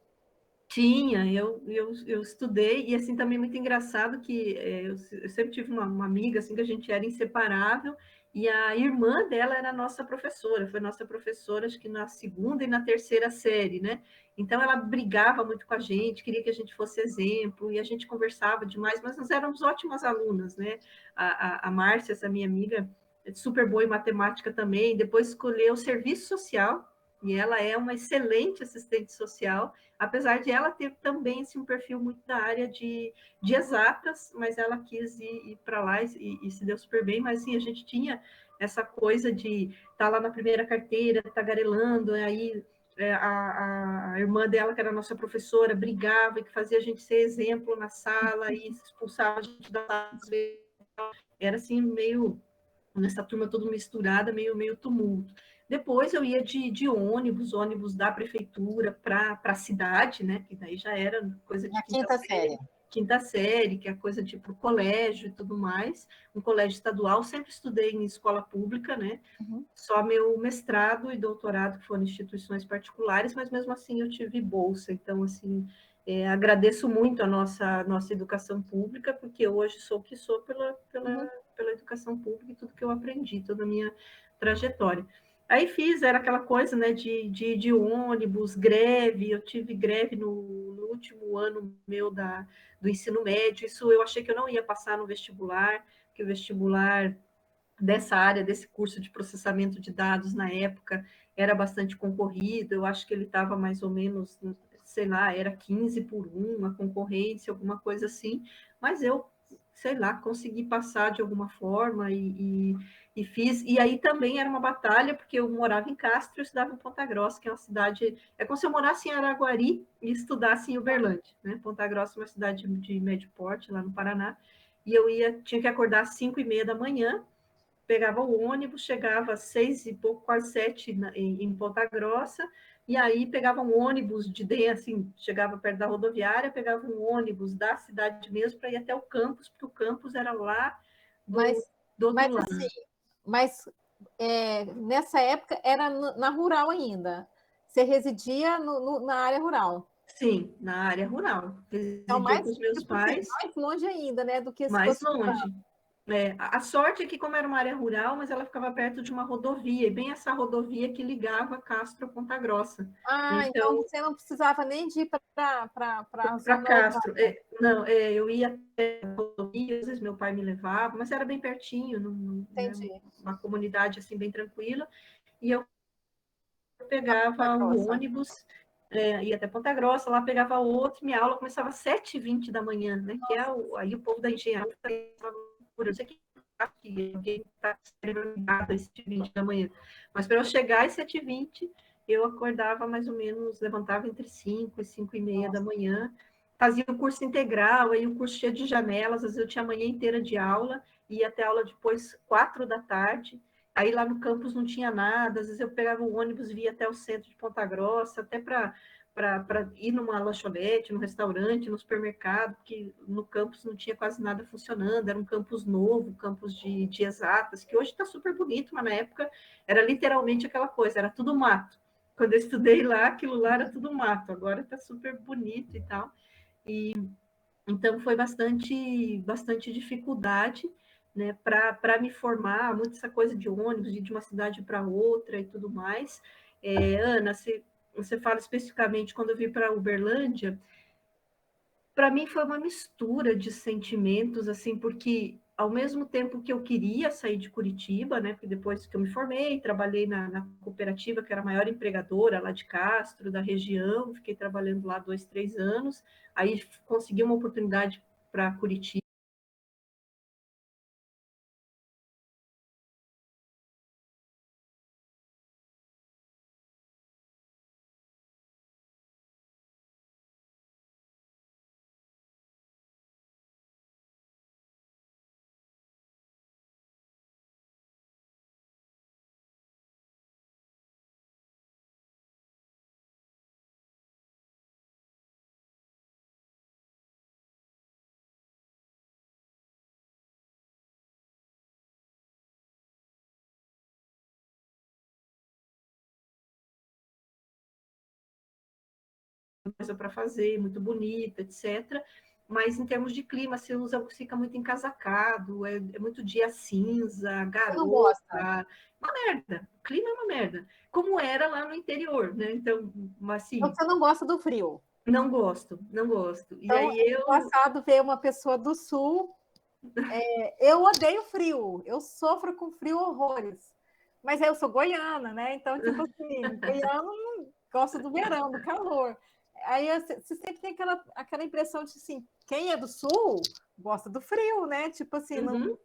B: Tinha, eu estudei, e assim também muito engraçado que eu sempre tive uma amiga assim que a gente era inseparável, e a irmã dela era nossa professora, foi nossa professora acho que na segunda e na terceira série, né? Então ela brigava muito com a gente, queria que a gente fosse exemplo, e a gente conversava demais, mas nós éramos ótimas alunas, né? A Márcia, essa minha amiga, é super boa em matemática também, depois escolheu o serviço social, e ela é uma excelente assistente social, apesar de ela ter também assim, um perfil muito da área de exatas, mas ela quis ir para lá e se deu super bem, mas assim, a gente tinha essa coisa de estar lá na primeira carteira, tagarelando, aí a irmã dela, que era nossa professora, brigava e que fazia a gente ser exemplo na sala e expulsava a gente da sala. Era assim, meio nessa turma toda misturada, meio tumulto. Depois eu ia de ônibus da prefeitura para a cidade, né? Que daí já era coisa de
C: Na quinta série.
B: quinta série, que é coisa tipo colégio e tudo mais. Um colégio estadual, sempre estudei em escola pública, né? Só meu mestrado e doutorado que foram em instituições particulares, mas mesmo assim eu tive bolsa. Então, assim, agradeço muito a nossa educação pública, porque hoje sou o que sou pela educação pública e tudo que eu aprendi, toda a minha trajetória. Aí era aquela coisa, né, de ônibus, greve, eu tive greve no último ano meu do ensino médio, isso eu achei que eu não ia passar no vestibular, que o vestibular dessa área, desse curso de processamento de dados na época, era bastante concorrido, eu acho que ele estava mais ou menos, sei lá, era 15 por 1, a concorrência, alguma coisa assim, mas eu, sei lá, consegui passar de alguma forma e fiz, e aí também era uma batalha, porque eu morava em Castro e eu estudava em Ponta Grossa, que é uma cidade, é como se eu morasse em Araguari e estudasse em Uberlândia, né? Ponta Grossa é uma cidade de médio porte, lá no Paraná, e eu tinha que acordar às 5h30 da manhã, pegava o ônibus, chegava às 6 e pouco, quase 7 em Ponta Grossa, e aí pegava um ônibus de dentro, assim, chegava perto da rodoviária, pegava um ônibus da cidade mesmo para ir até o campus, porque o campus era lá do outro
A: mas
B: lado.
A: assim, mas nessa época era na rural ainda. Você residia na área rural.
B: Sim, na área rural.
A: Então,
B: Residia
A: mais,
B: com os meus
A: tipo assim,
B: pais,
A: mais longe ainda, né? Do que se
B: mais
A: fosse.
B: longe. A sorte é que, como era uma área rural, mas ela ficava perto de uma rodovia, e bem essa rodovia que ligava Castro a Ponta Grossa.
A: Ah, então
B: Então,
A: você não precisava nem de ir para a
B: para
A: zona
B: Castro.
A: urbana.
B: Não, eu ia até a rodovia, às vezes meu pai me levava, mas era bem pertinho, né,
A: Entendi.
B: uma comunidade assim bem tranquila, e eu
A: Ponta
B: pegava o
A: Grossa.
B: ônibus, ia até Ponta Grossa, lá pegava outro, minha aula começava às 7h20 da manhã, né? Que aí o povo da engenharia por isso que alguém está ligado às 7h20 da manhã. Mas para eu chegar às 7h20, eu acordava mais ou menos, levantava entre 5 e 5h30 da manhã, fazia o curso integral, aí o curso cheio de janelas, às vezes eu tinha a manhã inteira de aula, ia até aula depois 4 da tarde, aí lá no campus não tinha nada, às vezes eu pegava o ônibus, via até o centro de Ponta Grossa, até para ir numa lanchonete, num restaurante, no supermercado, porque no campus não tinha quase nada funcionando, era um campus novo, campus de exatas, que hoje está super bonito, mas na época era literalmente aquela coisa, era tudo mato. Quando eu estudei lá, aquilo lá era tudo mato, agora está super bonito e tal. E então foi bastante dificuldade, né, para me formar, muito essa coisa de ônibus, de uma cidade para outra e tudo mais. Ana, você fala especificamente quando eu vim para Uberlândia, Para mim foi uma mistura de sentimentos, assim, porque ao mesmo tempo que eu queria sair de Curitiba, né, porque depois que eu me formei, trabalhei na cooperativa, que era a maior empregadora lá de Castro, da região, fiquei trabalhando lá 2, 3 anos, aí consegui uma oportunidade para Curitiba. Coisa para fazer, muito bonita, etc. Mas em termos de clima, você usa, fica muito encasacado, é muito dia cinza,
A: Você não gosta?
B: garota, uma merda. O clima é uma merda. Como era lá no interior, né? Então,
A: Então,
B: assim,
A: você não gosta do frio.
B: não gosto, não gosto. E
A: Então,
B: aí
A: é
B: eu.
A: engraçado ver uma pessoa do sul. Eu odeio frio, eu sofro com frio horrores. Mas eu sou goiana, né? Então, tipo assim, goiano não gosta do verão, do calor. Aí você sempre tem aquela impressão de assim, quem é do sul gosta do frio, né? Tipo assim, não...
B: Uhum.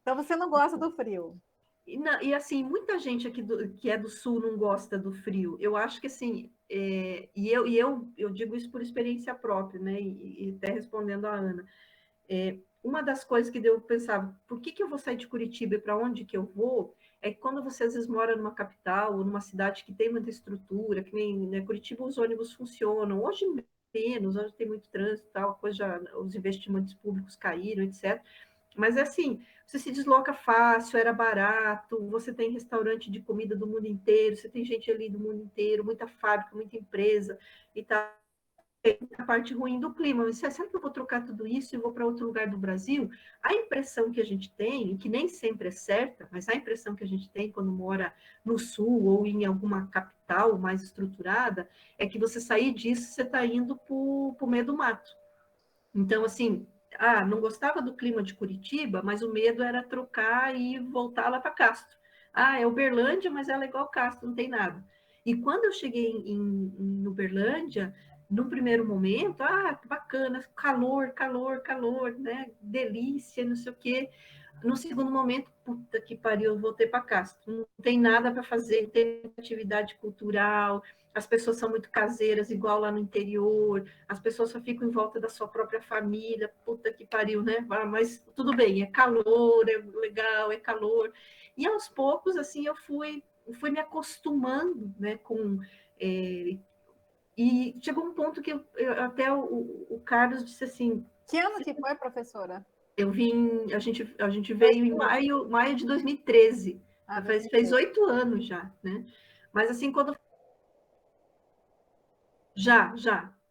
A: Então você não gosta do frio.
B: E, assim, muita gente aqui que é do sul não gosta do frio. Eu acho que assim, eu digo isso por experiência própria, né? E até respondendo a Ana. Uma das coisas que eu pensava, por que eu vou sair de Curitiba e para onde que eu vou? É que quando você às vezes mora numa capital ou numa cidade que tem muita estrutura, que nem, né, Curitiba os ônibus funcionam, hoje menos, hoje tem muito trânsito, tal, coisa já, os investimentos públicos caíram, etc. Mas é assim, você se desloca fácil, era barato, você tem restaurante de comida do mundo inteiro, você tem gente ali do mundo inteiro, muita fábrica, muita empresa e tal. A parte ruim do clima, mas será que eu vou trocar tudo isso e vou para outro lugar do Brasil? A impressão que a gente tem, que nem sempre é certa, mas a impressão que a gente tem quando mora no sul ou em alguma capital mais estruturada, é que você sair disso, você está indo para o meio do mato. Então, assim, não gostava do clima de Curitiba, mas o medo era trocar e voltar lá para Castro. É Uberlândia, mas ela é igual Castro, não tem nada. E quando eu cheguei em Uberlândia, no primeiro momento, que bacana, calor, calor, calor, né? Delícia, não sei o quê. No segundo momento, puta que pariu, eu voltei para Castro. Não tem nada para fazer, não tem atividade cultural, as pessoas são muito caseiras, igual lá no interior, as pessoas só ficam em volta da sua própria família, puta que pariu, né? Mas tudo bem, é calor, é legal, é calor. E aos poucos, assim, eu fui me acostumando, né, com... e chegou um ponto que até o Carlos disse assim,
A: Que ano que foi, professora?
B: a gente veio em
A: 2000?
B: maio de 2013,
A: Ah,
B: fez
A: 2013.
B: 8 anos já, né? Mas assim, quando já,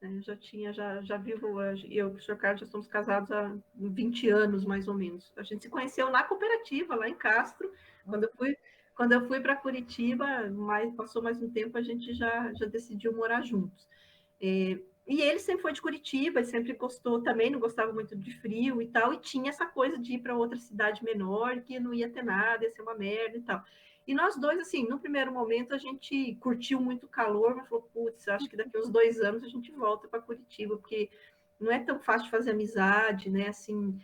B: né? Já tinha, já vivo, eu e o senhor Carlos já somos casados há 20 anos, mais ou menos. A gente se conheceu na cooperativa, lá em Castro. Quando eu fui para Curitiba, passou mais um tempo, a gente já decidiu morar juntos. E ele sempre foi de Curitiba, ele sempre gostou também, não gostava muito de frio e tal, e tinha essa coisa de ir para outra cidade menor, que não ia ter nada, ia ser uma merda e tal. E nós dois, assim, no primeiro momento a gente curtiu muito o calor, mas falou, putz, acho que daqui uns 2 anos a gente volta para Curitiba, porque não é tão fácil de fazer amizade, né? Assim,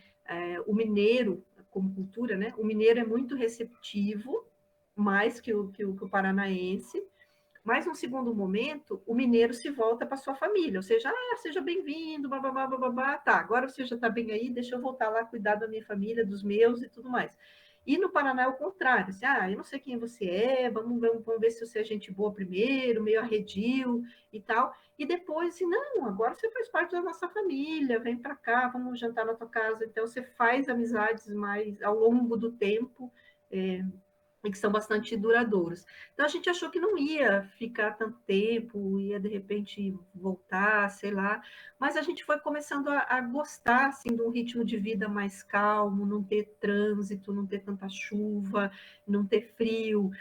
B: o mineiro, como cultura, né? O mineiro é muito receptivo, mais que o paranaense, mas, no segundo momento, o mineiro se volta para sua família, ou seja, seja bem-vindo, bababá, bababá, tá, agora você já está bem aí, deixa eu voltar lá cuidar da minha família, dos meus e tudo mais. E no Paraná é o contrário, assim, eu não sei quem você é, vamos ver se você é gente boa primeiro, meio arredio e tal, e depois, assim, não, agora você faz parte da nossa família, vem para cá, vamos jantar na tua casa, então você faz amizades mais ao longo do tempo, e que são bastante duradouros. Então a gente achou que não ia ficar tanto tempo, ia de repente voltar, sei lá, mas a gente foi começando a gostar assim, de um ritmo de vida mais calmo, não ter trânsito, não ter tanta chuva, não ter frio.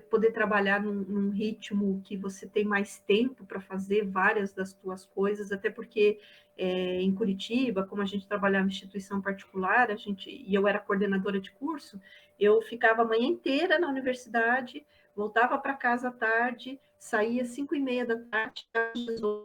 B: poder trabalhar num ritmo que você tem mais tempo para fazer várias das suas coisas, até porque em Curitiba, como a gente trabalhava em instituição particular, e eu era coordenadora de curso, eu ficava a manhã inteira na universidade, voltava para casa à tarde, saía às 5h30 da tarde,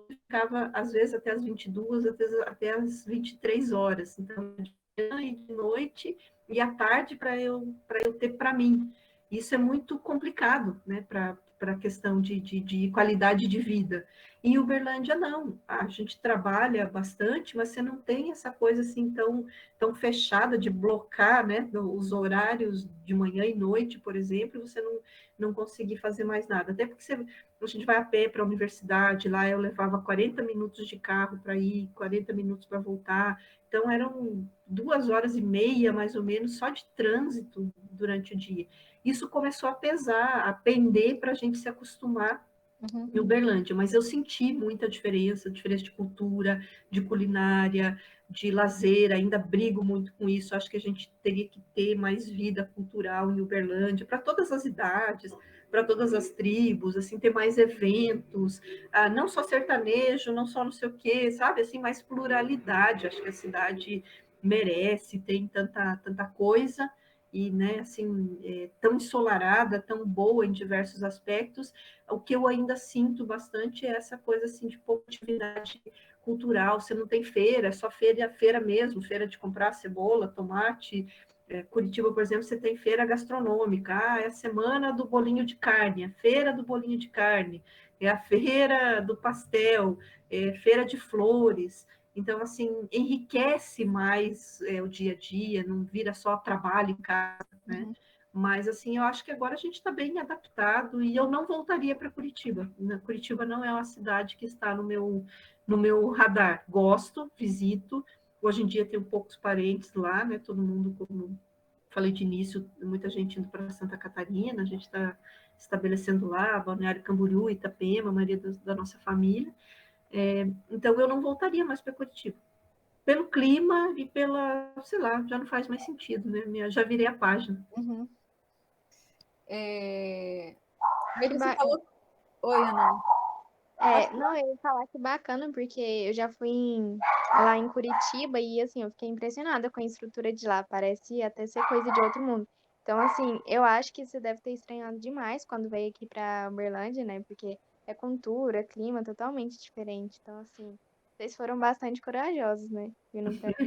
B: ficava às vezes até as 22, até as 23 horas, então de manhã e de noite, e à tarde para eu ter para mim. Isso é muito complicado, né, para a questão de qualidade de vida. Em Uberlândia, não. A gente trabalha bastante, mas você não tem essa coisa assim tão fechada de blocar, né, os horários de manhã e noite, por exemplo, você não conseguir fazer mais nada. Até porque a gente vai a pé para a universidade, lá eu levava 40 minutos de carro para ir, 40 minutos para voltar. Então, eram 2h30, mais ou menos, só de trânsito durante o dia. Isso começou a pesar, a pender para a gente se acostumar em Uberlândia, mas eu senti muita diferença de cultura, de culinária, de lazer, ainda brigo muito com isso, acho que a gente teria que ter mais vida cultural em Uberlândia, para todas as idades, para todas as tribos, assim, ter mais eventos, não só sertanejo, não só não sei o quê, sabe, assim, mais pluralidade, acho que a cidade merece, tem tanta coisa, e, né, assim, tão ensolarada, tão boa em diversos aspectos. O que eu ainda sinto bastante é essa coisa, assim, de pouca atividade cultural. Você não tem feira, é só feira mesmo, feira de comprar cebola, tomate. Curitiba, por exemplo, você tem feira gastronômica. É a semana do bolinho de carne, a feira do bolinho de carne, é a feira do pastel, feira de flores. Então, assim, enriquece mais o dia a dia, não vira só trabalho em casa, né? Mas, assim, eu acho que agora a gente está bem adaptado e eu não voltaria para Curitiba. Curitiba não é uma cidade que está no meu radar. Gosto, visito. Hoje em dia tenho poucos parentes lá, né? Todo mundo, como falei de início, muita gente indo para Santa Catarina, a gente está estabelecendo lá, Balneário Camboriú, Itapema, a maioria da nossa família. Então, eu não voltaria mais para Curitiba. Pelo clima e sei lá, já não faz mais sentido, né? Já virei a página.
A: Uhum.
C: Que
A: Você falou... Oi, Ana.
C: não, eu ia falar que bacana, porque eu já fui lá em Curitiba e, assim, eu fiquei impressionada com a estrutura de lá. Parece até ser coisa de outro mundo. Então, assim, eu acho que você deve ter estranhado demais quando veio aqui pra Uberlândia, né? Porque é cultura, clima totalmente diferente. Então, assim, vocês foram bastante corajosos, né? Vindo pra cá.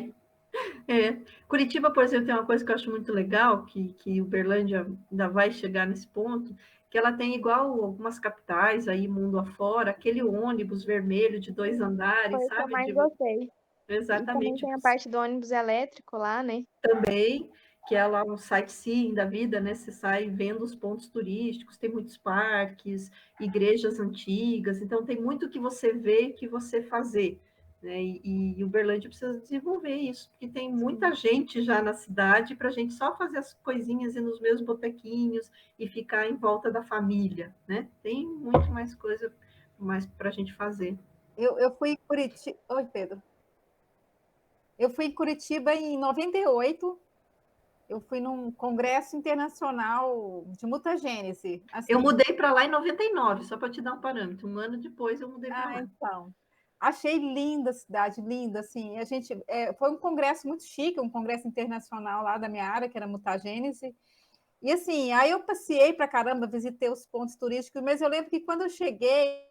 B: Curitiba, por exemplo, tem uma coisa que eu acho muito legal, que Uberlândia ainda vai chegar nesse ponto, que ela tem igual algumas capitais aí, mundo afora, aquele ônibus vermelho de 2 andares,
C: Foi o que eu
B: sabe?
C: mais gostei. E também
B: Exatamente,
C: tem a parte do ônibus elétrico lá, né?
B: também, que é lá um sightseeing da vida, né? Você sai vendo os pontos turísticos, tem muitos parques, igrejas antigas, então tem muito que você vê que você fazer. Né? E Uberlândia precisa desenvolver isso, porque tem muita gente já na cidade para a gente só fazer as coisinhas e nos meus botequinhos e ficar em volta da família, né? Tem muito mais coisa mais para a gente fazer.
A: Eu fui em Curitiba... Oi, Pedro. Eu fui em Curitiba em 98. Eu fui num congresso internacional de mutagênese.
B: Eu
A: Assim,
B: mudei para lá em 99, só para te dar um parâmetro. Um ano depois eu mudei para lá.
A: então, achei linda a cidade, linda, assim, foi um congresso muito chique, um congresso internacional lá da minha área, que era mutagênese, e assim, aí eu passei para caramba, visitei os pontos turísticos, mas eu lembro que quando eu cheguei,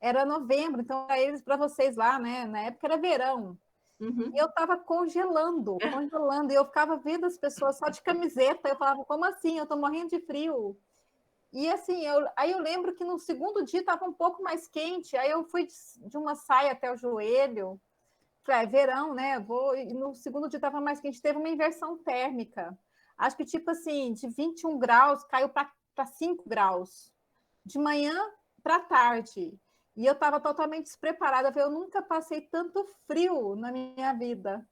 A: era novembro, então para vocês lá, né, na época era verão, e eu estava congelando, e eu ficava vendo as pessoas só de camiseta, eu falava, como assim? Eu estou morrendo de frio. E assim, aí eu lembro que no segundo dia estava um pouco mais quente, aí eu fui de uma saia até o joelho, falei, verão, né? E no segundo dia estava mais quente, teve uma inversão térmica. Acho que tipo assim, de 21 graus caiu para 5 graus, de manhã para tarde. E eu estava totalmente despreparada, eu nunca passei tanto frio na minha vida,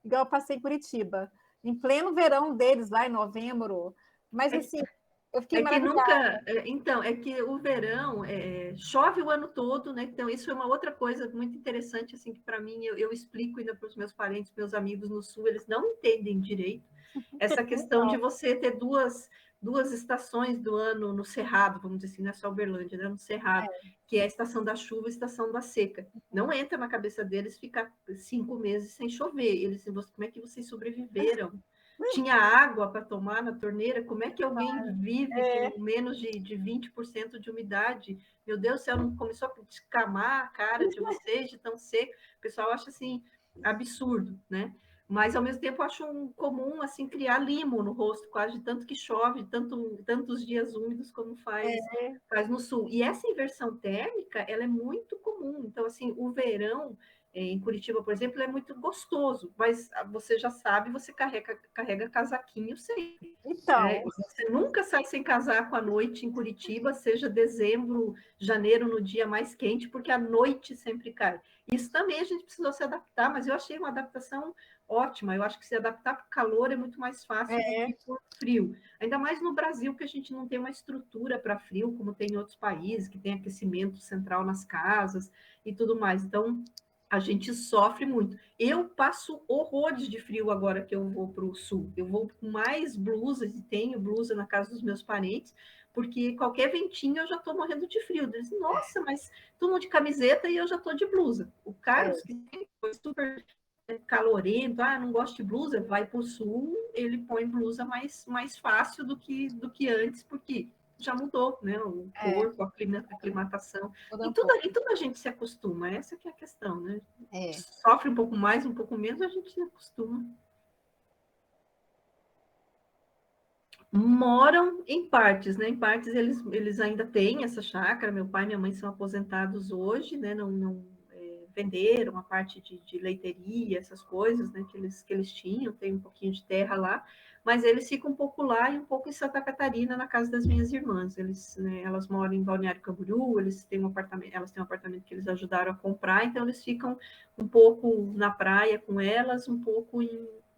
A: igual eu passei em Curitiba, em pleno verão deles, lá em novembro. Mas assim, eu fiquei
B: que
A: maravilhada.
B: então, é que o verão chove o ano todo, né? Então, isso é uma outra coisa muito interessante, assim, que para mim eu explico ainda para os meus parentes, meus amigos no sul, eles não entendem direito essa questão de você ter duas estações do ano no Cerrado, vamos dizer assim, não é só Uberlândia, né? No Cerrado, que é a estação da chuva e a estação da seca. Não entra na cabeça deles ficar 5 meses sem chover. Eles dizem, como é que vocês sobreviveram? Tinha água para tomar na torneira? Como é que alguém vive com menos de 20% de umidade? Meu Deus do céu, não começou a descamar a cara de vocês de tão seco? O pessoal acha assim absurdo, né? Mas ao mesmo tempo eu acho comum assim criar limo no rosto, quase de tanto que chove, tantos dias úmidos como faz no sul. E essa inversão térmica, ela é muito comum. Então assim, o verão em Curitiba, por exemplo, é muito gostoso, mas você já sabe, você carrega casaquinho sempre.
A: Então,
B: Você nunca sai sem casaco à noite em Curitiba, seja dezembro, janeiro, no dia mais quente, porque a noite sempre cai. Isso também a gente precisou se adaptar, mas eu achei uma adaptação ótima. Eu acho que se adaptar para o calor é muito mais fácil do que para o frio. Ainda mais no Brasil, que a gente não tem uma estrutura para frio, como tem em outros países, que tem aquecimento central nas casas e tudo mais. Então, a gente sofre muito. Eu passo horrores de frio agora que eu vou para o sul. Eu vou com mais blusas, e tenho blusa na casa dos meus parentes, porque qualquer ventinho eu já estou morrendo de frio. Eles, nossa, mas todo mundo de camiseta e eu já estou de blusa. O Carlos, que foi super calorento, não gosto de blusa, vai para o sul, ele põe blusa mais fácil do que antes, porque já mudou, né? O corpo, a aclimatação. E tudo a gente se acostuma, essa que é a questão, né? Sofre um pouco mais, um pouco menos, a gente se acostuma. Moram em partes, né? Em partes eles ainda têm essa chácara. Meu pai e minha mãe são aposentados hoje, né? Não venderam a parte de leiteria, essas coisas, né? Que eles tinham, tem um pouquinho de terra lá, mas eles ficam um pouco lá e um pouco em Santa Catarina, na casa das minhas irmãs. Elas moram em Balneário Camboriú, elas têm um apartamento que eles ajudaram a comprar, então eles ficam um pouco na praia com elas, um pouco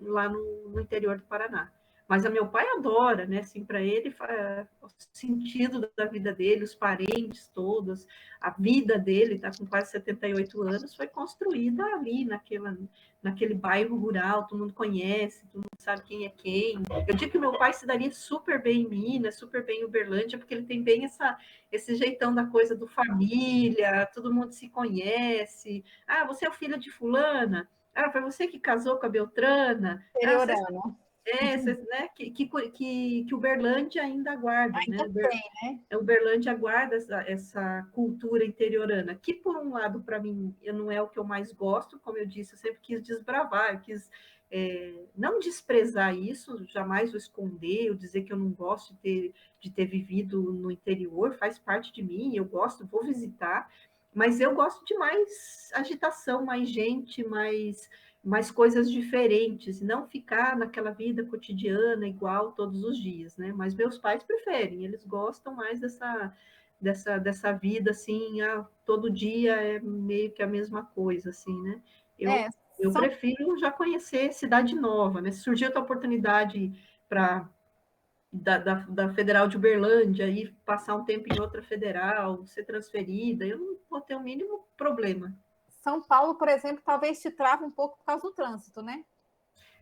B: lá no interior do Paraná. Mas a meu pai adora, né? Assim, para ele, o sentido da vida dele, os parentes todos, a vida dele, está com quase 78 anos, foi construída ali, naquele bairro rural, todo mundo conhece, todo mundo sabe quem é quem. Eu digo que meu pai se daria super bem em Minas, super bem em Uberlândia, porque ele tem bem esse jeitão da coisa do família, todo mundo se conhece. Você é o filho de fulana? Foi você que casou com a Beltrana? Né, que Uberlândia ainda guarda, né? Uberlândia guarda essa cultura interiorana, que por um lado, para mim, não é o que eu mais gosto, como eu disse, eu sempre quis desbravar, eu quis não desprezar isso, jamais vou esconder, ou dizer que eu não gosto de ter vivido no interior, faz parte de mim, eu gosto, vou visitar, mas eu gosto de mais agitação, mais gente, mais coisas diferentes, não ficar naquela vida cotidiana igual todos os dias, né? Mas meus pais preferem, eles gostam mais dessa vida assim, todo dia é meio que a mesma coisa, assim, né? Eu prefiro já conhecer cidade nova, né? Se surgir outra oportunidade da Federal de Uberlândia e passar um tempo em outra federal, ser transferida, eu não vou ter o mínimo problema.
A: São Paulo, por exemplo, talvez te trave um pouco por causa do trânsito, né?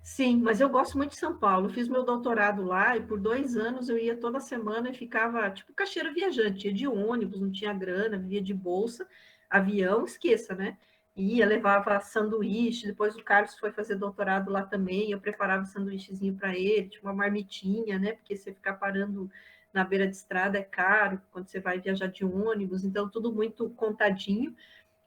B: Sim, mas eu gosto muito de São Paulo. Eu fiz meu doutorado lá e por 2 anos eu ia toda semana e ficava tipo caixeira viajante, ia de ônibus, não tinha grana, vivia de bolsa, avião, esqueça, né? Ia, levava sanduíche, depois o Carlos foi fazer doutorado lá também, eu preparava um sanduíchezinho para ele, tipo uma marmitinha, né? Porque você ficar parando na beira de estrada é caro, quando você vai viajar de ônibus, então tudo muito contadinho,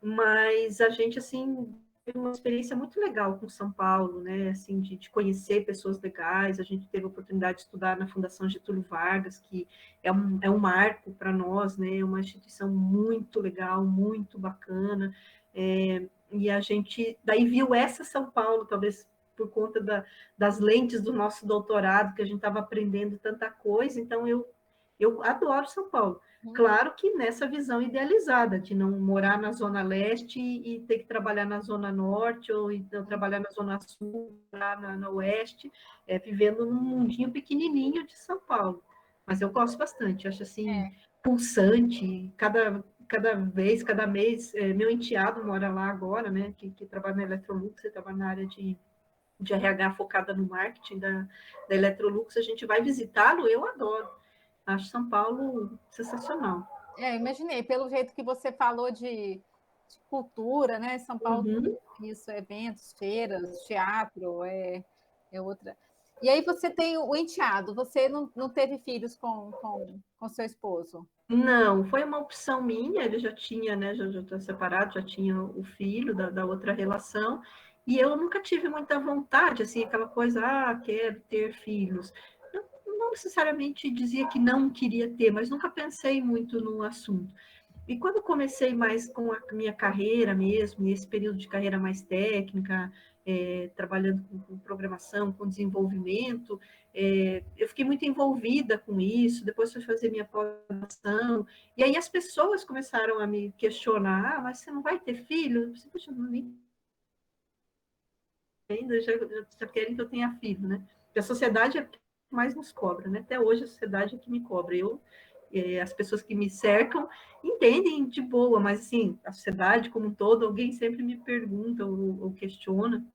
B: mas a gente, assim, teve uma experiência muito legal com São Paulo, né? Assim, de conhecer pessoas legais. A gente teve a oportunidade de estudar na Fundação Getúlio Vargas, que é um marco para nós, né? É uma instituição muito legal, muito bacana. E a gente daí viu essa São Paulo, talvez por conta das lentes do nosso doutorado, que a gente estava aprendendo tanta coisa. Então, eu adoro São Paulo. Claro que nessa visão idealizada, de não morar na Zona Leste e ter que trabalhar na Zona Norte, ou então trabalhar na Zona Sul, na Oeste, vivendo num mundinho pequenininho de São Paulo. Mas eu gosto bastante, acho assim, pulsante, cada vez, cada mês. Meu enteado mora lá agora, né, que trabalha na Electrolux, trabalha na área de de RH focada no marketing da Electrolux, a gente vai visitá-lo, eu adoro. Acho São Paulo sensacional.
A: Imaginei, pelo jeito que você falou de cultura, né? São Paulo
B: Uhum.
A: tem isso, eventos, feiras, teatro, é outra. E aí você tem o enteado, você não teve filhos com seu esposo?
B: Não, foi uma opção minha, ele já tinha, né, já está separado, já tinha o filho da outra relação, e eu nunca tive muita vontade, assim, aquela coisa, quero ter filhos. Eu não necessariamente dizia que não queria ter, mas nunca pensei muito no assunto. E quando comecei mais com a minha carreira mesmo, nesse período de carreira mais técnica, trabalhando com programação, com desenvolvimento, eu fiquei muito envolvida com isso, depois fui fazer minha pós-graduação, e aí as pessoas começaram a me questionar, mas você não vai ter filho? Eu disse, poxa, não nem ainda já querem que eu tenha filho, né? Porque a sociedade é que mais nos cobra, né? Até hoje a sociedade é que me cobra. As pessoas que me cercam entendem de boa, mas assim, a sociedade como um todo, alguém sempre me pergunta ou questiona,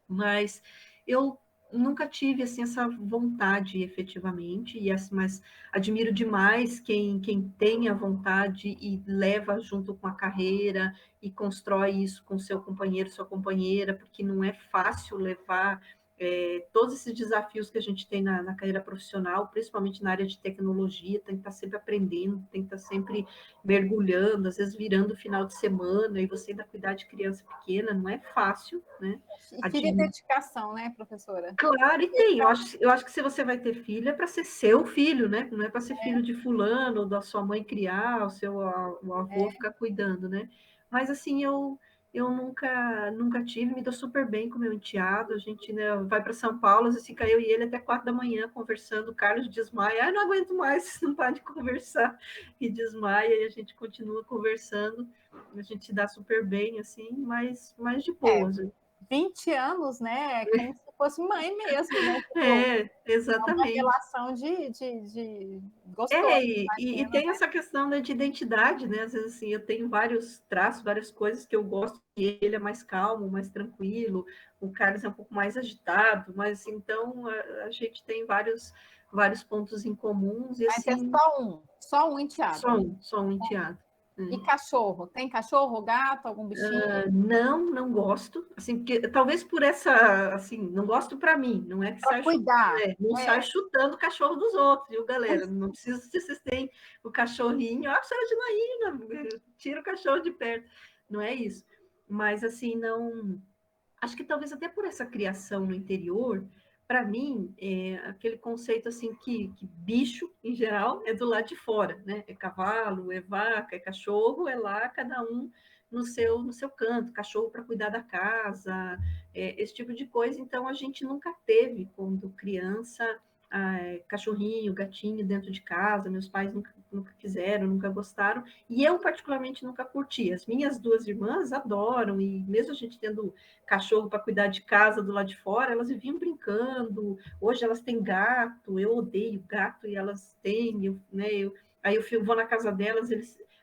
B: mas eu nunca tive assim essa vontade efetivamente, mas admiro demais quem tem a vontade e leva junto com a carreira e constrói isso com seu companheiro, sua companheira, porque não é fácil levar todos esses desafios que a gente tem na carreira profissional, principalmente na área de tecnologia, tem que estar sempre aprendendo, tem que estar sempre mergulhando, às vezes virando o final de semana, e você ainda cuidar de criança pequena, não é fácil, né?
A: E filho é dedicação, né, professora?
B: Claro, e tem. Eu acho que se você vai ter filho, é para ser seu filho, né? Não é para ser filho de fulano, ou da sua mãe criar, o avô ficar cuidando, né? Mas assim, eu nunca tive, me dou super bem com meu enteado. A gente, né, vai para São Paulo, às vezes fica eu e ele até 4 da manhã conversando. O Carlos desmaia, não aguento mais, não para de conversar, e desmaia, e a gente continua conversando. A gente se dá super bem, assim, mas de boas.
A: 20 anos, né? É como se fosse mãe mesmo, né? Tipo, é uma
B: Exatamente.
A: relação de gostosa,
B: E
A: imagina,
B: tem
A: né?
B: essa questão, né, de identidade, né? Às vezes, assim, eu tenho vários traços, várias coisas que eu gosto, e ele é mais calmo, mais tranquilo, o Carlos é um pouco mais agitado, mas, assim, então, a gente tem vários pontos em comuns, e,
A: Mas é
B: assim,
A: só um enteado.
B: só um enteado.
A: E cachorro? Tem cachorro, gato, algum bichinho?
B: Não gosto, assim, porque talvez por essa, assim, não gosto para mim, não é que
A: Para
B: sai chutando,
A: cuidar.
B: não sai chutando o cachorro dos outros, viu, galera? Não precisa se vocês têm o cachorrinho, sai de Janaína, tira o cachorro de perto, não é isso. Mas, assim, não, acho que talvez até por essa criação no interior, para mim, aquele conceito assim que bicho, em geral, é do lado de fora, né? É cavalo, é vaca, é cachorro, é lá cada um no seu canto, cachorro para cuidar da casa, esse tipo de coisa. Então, a gente nunca teve, quando criança, cachorrinho, gatinho dentro de casa, meus pais nunca quiseram, nunca gostaram, e eu, particularmente, nunca curti. As minhas duas irmãs adoram, e mesmo a gente tendo cachorro para cuidar de casa do lado de fora, elas viviam brincando. Hoje elas têm gato, eu odeio gato, e elas têm, né? Aí eu vou na casa delas,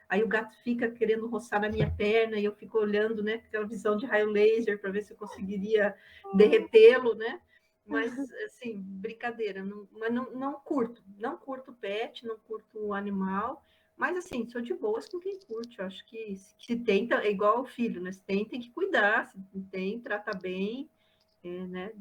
B: aí o gato fica querendo roçar na minha perna, e eu fico olhando, né, com aquela visão de raio laser para ver se eu conseguiria derretê-lo, né? Mas, assim, brincadeira, mas não curto pet, não curto animal, mas, assim, sou de boas com quem curte. Eu acho que se tenta, é igual ao filho, né? Se tem que cuidar, se tem, trata bem, né?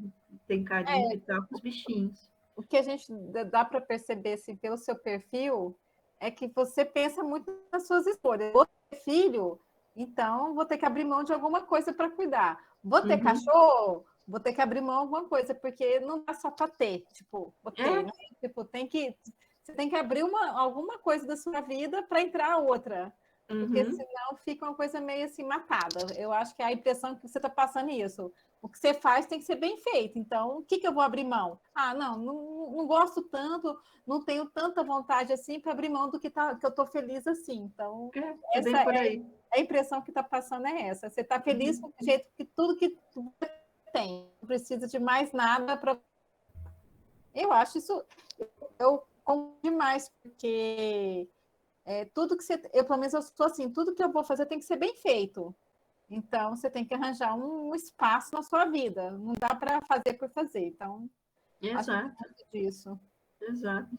B: Tem carinho e tal com os bichinhos.
A: O que a gente dá para perceber assim, pelo seu perfil é que você pensa muito nas suas escolhas. Vou ter filho, então vou ter que abrir mão de alguma coisa para cuidar. Vou ter
B: Uhum.
A: cachorro, vou ter que abrir mão de alguma coisa, porque não dá só para ter, tipo, vou ter, né? Tipo, você tem que abrir alguma coisa da sua vida para entrar outra, porque
B: Uhum.
A: senão fica uma coisa meio assim matada. Eu acho que é a impressão que você está passando isso. O que você faz tem que ser bem feito. Então, o que eu vou abrir mão? Não gosto tanto, não tenho tanta vontade assim para abrir mão do que eu estou feliz assim. Então,
B: É
A: essa
B: bem por aí.
A: é a impressão que está passando é essa. Você está feliz com o jeito que tudo que você tem, não precisa de mais nada para. Eu acho isso, eu concordo demais, porque tudo que você. Eu, pelo menos, eu sou assim, tudo que eu vou fazer tem que ser bem feito. Então, você tem que arranjar um espaço na sua vida. Não dá para fazer por fazer. Então, acho que é
B: Exato,
A: muito disso.
B: exato.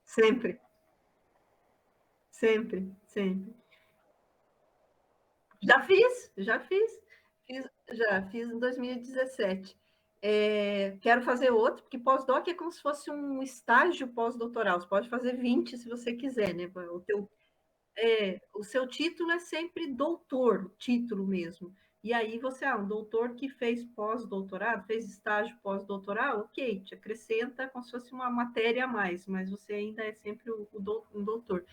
B: Sempre, sempre, sempre. Já fiz em 2017. Quero fazer outro, porque pós-doc é como se fosse um estágio pós-doutoral. Você pode fazer 20 se você quiser, né? O seu título é sempre doutor, título mesmo. E aí você, um doutor que fez pós-doutorado, fez estágio pós-doutoral, ok, te acrescenta como se fosse uma matéria a mais, mas você ainda é sempre um doutor.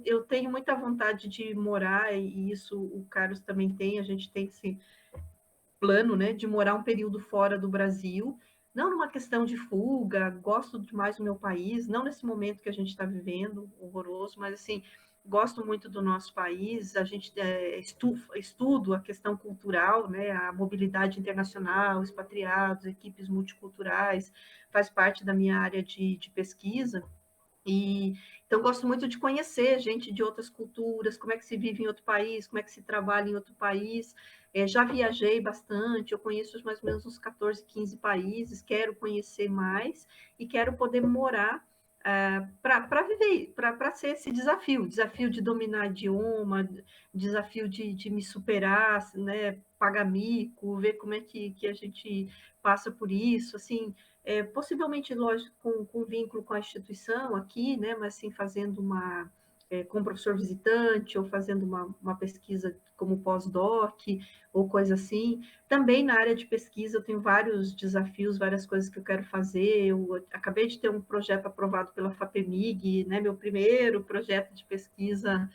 B: Eu tenho muita vontade de morar, e isso o Carlos também tem, a gente tem esse plano, né, de morar um período fora do Brasil, não numa questão de fuga, gosto demais do meu país, não nesse momento que a gente está vivendo, horroroso, mas assim, gosto muito do nosso país, a gente estudo a questão cultural, né, a mobilidade internacional, expatriados, equipes multiculturais, faz parte da minha área de pesquisa, e então gosto muito de conhecer gente de outras culturas, como é que se vive em outro país, como é que se trabalha em outro país. Já viajei bastante, eu conheço mais ou menos uns 14, 15 países, quero conhecer mais e quero poder morar para viver, para ser esse desafio de dominar idioma, desafio de me superar, né, pagar mico, ver como é que a gente passa por isso, assim, possivelmente, lógico, com vínculo com a instituição aqui, né, mas sim fazendo com professor visitante, ou fazendo uma pesquisa como pós-doc, ou coisa assim. Também na área de pesquisa eu tenho vários desafios, várias coisas que eu quero fazer. Eu acabei de ter um projeto aprovado pela FAPEMIG, né, meu primeiro projeto de pesquisa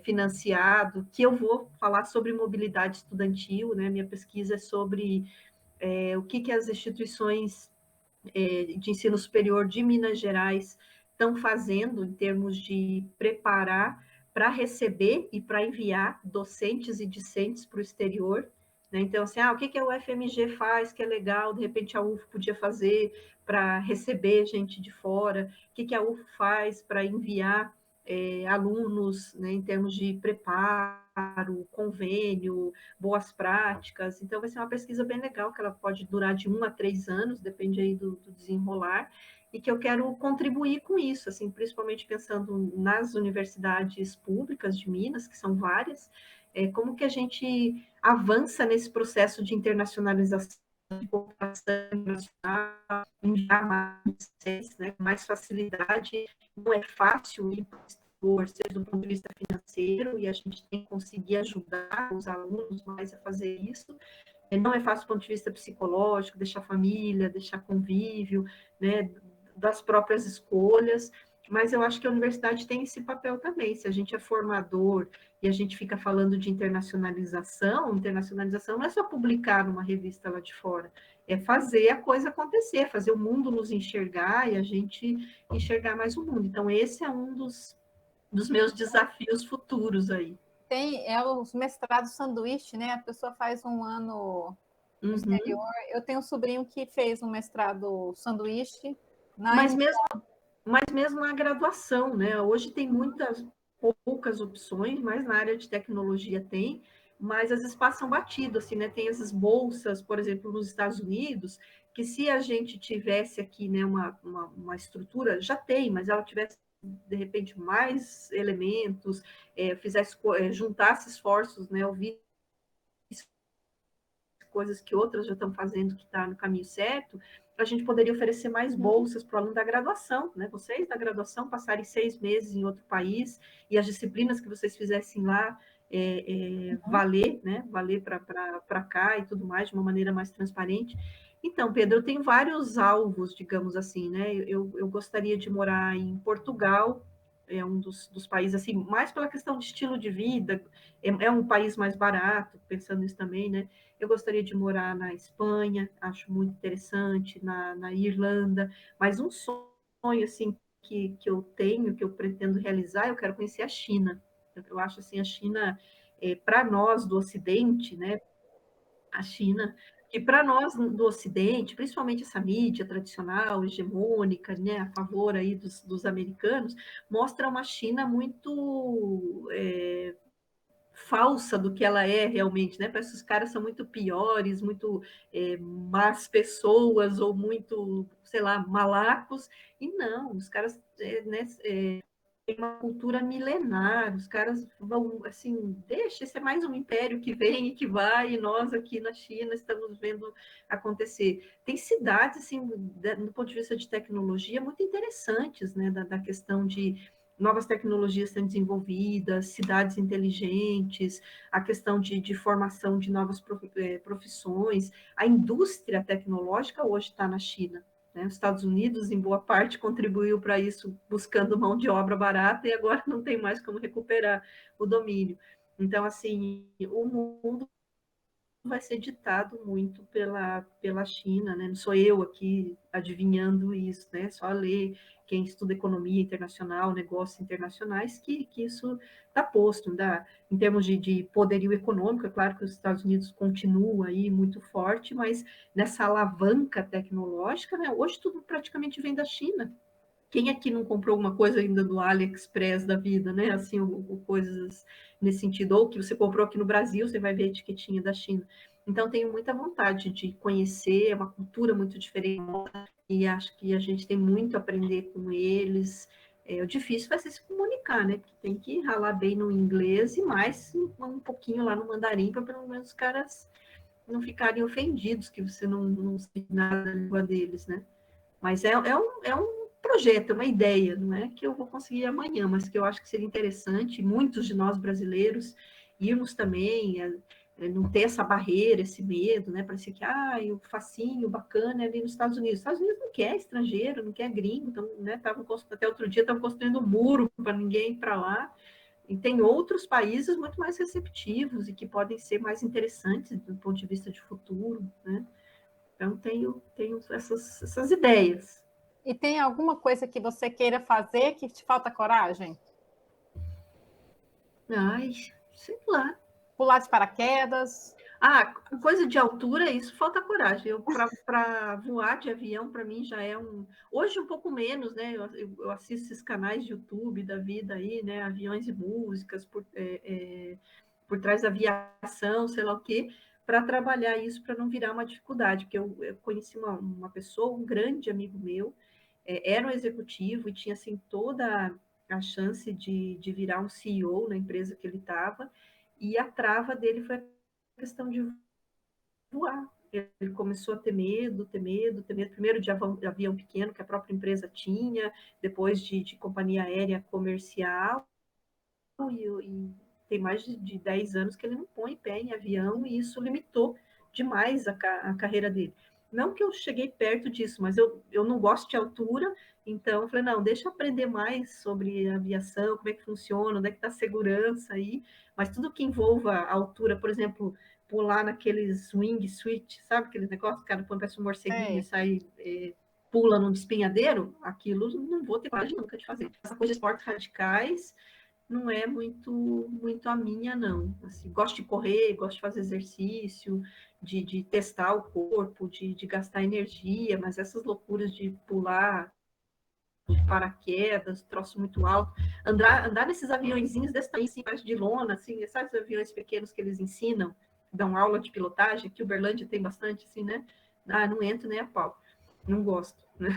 B: financiado, que eu vou falar sobre mobilidade estudantil, né, minha pesquisa é sobre o que as instituições de ensino superior de Minas Gerais estão fazendo em termos de preparar para receber e para enviar docentes e discentes para o exterior. Né? Então, assim, o que a UFMG faz que é legal, de repente a UF podia fazer para receber gente de fora, o que a UF faz para enviar alunos, né, em termos de preparo, convênio, boas práticas. Então, vai ser uma pesquisa bem legal, que ela pode durar de 1 a 3 anos, depende aí do desenrolar, e que eu quero contribuir com isso, assim, principalmente pensando nas universidades públicas de Minas, que são várias, como que a gente avança nesse processo de internacionalização, de cooperação internacional, enviar mais, né, mais facilidade. Não é fácil ir para o exterior, seja do ponto de vista financeiro, e a gente tem que conseguir ajudar os alunos mais a fazer isso. Não é fácil do ponto de vista psicológico, deixar família, deixar convívio, né, das próprias escolhas, mas eu acho que a universidade tem esse papel também. Se a gente é formador e a gente fica falando de internacionalização não é só publicar numa revista lá de fora, é fazer a coisa acontecer, fazer o mundo nos enxergar e a gente enxergar mais o mundo. Então, esse é um dos meus desafios futuros aí.
A: Tem os mestrados sanduíche, né? A pessoa faz um ano no exterior. Eu tenho um sobrinho que fez um mestrado sanduíche
B: mas mesmo na graduação, né? Hoje tem poucas opções, mas na área de tecnologia tem, mas às vezes passam batido, assim, né? Tem essas bolsas, por exemplo, nos Estados Unidos, que se a gente tivesse aqui, né, uma estrutura, já tem, mas ela tivesse de repente mais elementos, juntasse esforços, né? Ouvir coisas que outras já estão fazendo que está no caminho certo, a gente poderia oferecer mais bolsas para o aluno da graduação, né? Vocês da graduação passarem 6 meses em outro país e as disciplinas que vocês fizessem lá valer, né? Valer para cá e tudo mais de uma maneira mais transparente. Então, Pedro, eu tenho vários alvos, digamos assim, né? Eu gostaria de morar em Portugal, é um dos países, assim, mais pela questão de estilo de vida, é um país mais barato, pensando nisso também, né? Eu gostaria de morar na Espanha, acho muito interessante, na Irlanda, mas um sonho, assim, que eu tenho, que eu pretendo realizar, eu quero conhecer a China. Eu acho, assim, a China, para nós do Ocidente, né, a China que para nós do Ocidente, principalmente essa mídia tradicional, hegemônica, né, a favor aí dos americanos, mostra uma China muito falsa do que ela é realmente, né? Parece que os caras são muito piores, muito más pessoas ou muito, sei lá, malacos. E não, os caras né, têm uma cultura milenar, os caras vão, assim, deixa, esse é mais um império que vem e que vai, e nós aqui na China estamos vendo acontecer. Tem cidades, assim, do ponto de vista de tecnologia, muito interessantes, né? Da questão de novas tecnologias sendo desenvolvidas, cidades inteligentes, a questão de formação de novas profissões. A indústria tecnológica hoje está na China. Né? Os Estados Unidos, em boa parte, contribuiu para isso, buscando mão de obra barata, e agora não tem mais como recuperar o domínio. Então, assim, o mundo vai ser ditado muito pela China, né? Não sou eu aqui adivinhando isso, né? Só ler quem estuda economia internacional, negócios internacionais, que isso está posto. Em termos de poderio econômico, é claro que os Estados Unidos continua aí muito forte, mas nessa alavanca tecnológica, né? Hoje tudo praticamente vem da China. Quem aqui não comprou alguma coisa ainda do AliExpress da vida, né? Assim, ou coisas nesse sentido, ou que você comprou aqui no Brasil, você vai ver a etiquetinha da China. Então, tenho muita vontade de conhecer, é uma cultura muito diferente, e acho que a gente tem muito a aprender com eles. O difícil vai ser se comunicar, né? Porque tem que ralar bem no inglês e mais um pouquinho lá no mandarim, para pelo menos os caras não ficarem ofendidos que você não sabe nada da língua deles, né? Mas é um projeto, é uma ideia, não é que eu vou conseguir amanhã, mas que eu acho que seria interessante, muitos de nós brasileiros, irmos também, não ter essa barreira, esse medo, né? Parecer que o facinho, bacana é ali nos Estados Unidos. Os Estados Unidos não quer estrangeiro, não quer gringo, então, né, até outro dia estavam construindo um muro para ninguém ir para lá. E tem outros países muito mais receptivos e que podem ser mais interessantes do ponto de vista de futuro, né? Então, tenho essas ideias.
A: E tem alguma coisa que você queira fazer que te falta coragem?
B: Ai, sei lá.
A: Pular de paraquedas?
B: Coisa de altura, isso falta coragem. Para voar de avião, para mim, já é um. Hoje, um pouco menos, né? Eu assisto esses canais de YouTube da vida aí, né? Aviões e músicas, por trás da aviação, sei lá o quê, para trabalhar isso, para não virar uma dificuldade. Porque eu conheci uma pessoa, um grande amigo meu, era um executivo e tinha, assim, toda a chance de virar um CEO na empresa que ele estava, e a trava dele foi a questão de voar. Ele começou a ter medo, primeiro de avião pequeno, que a própria empresa tinha, depois de companhia aérea comercial, e tem mais de 10 anos que ele não põe pé em avião, e isso limitou demais a carreira dele. Não que eu cheguei perto disso, mas eu não gosto de altura, então eu falei, não, deixa eu aprender mais sobre aviação, como é que funciona, onde é que está a segurança aí, mas tudo que envolva a altura, por exemplo, pular naqueles wing switch, sabe aquele negócio, o cara põe parece um morceguinho e sai, pula num espinhadeiro, aquilo não vou ter coragem nunca de fazer. Essa coisa de esportes radicais não é muito a minha, não. Assim, gosto de correr, gosto de fazer exercício, de testar o corpo, de gastar energia, mas essas loucuras de pular de paraquedas, troço muito alto, andar nesses aviãozinhos desse tamanho, assim, de lona, assim, sabe esses aviões pequenos que eles ensinam, dão aula de pilotagem, que o Uberlândia tem bastante, assim, né? Não entro nem a pau, não gosto, né?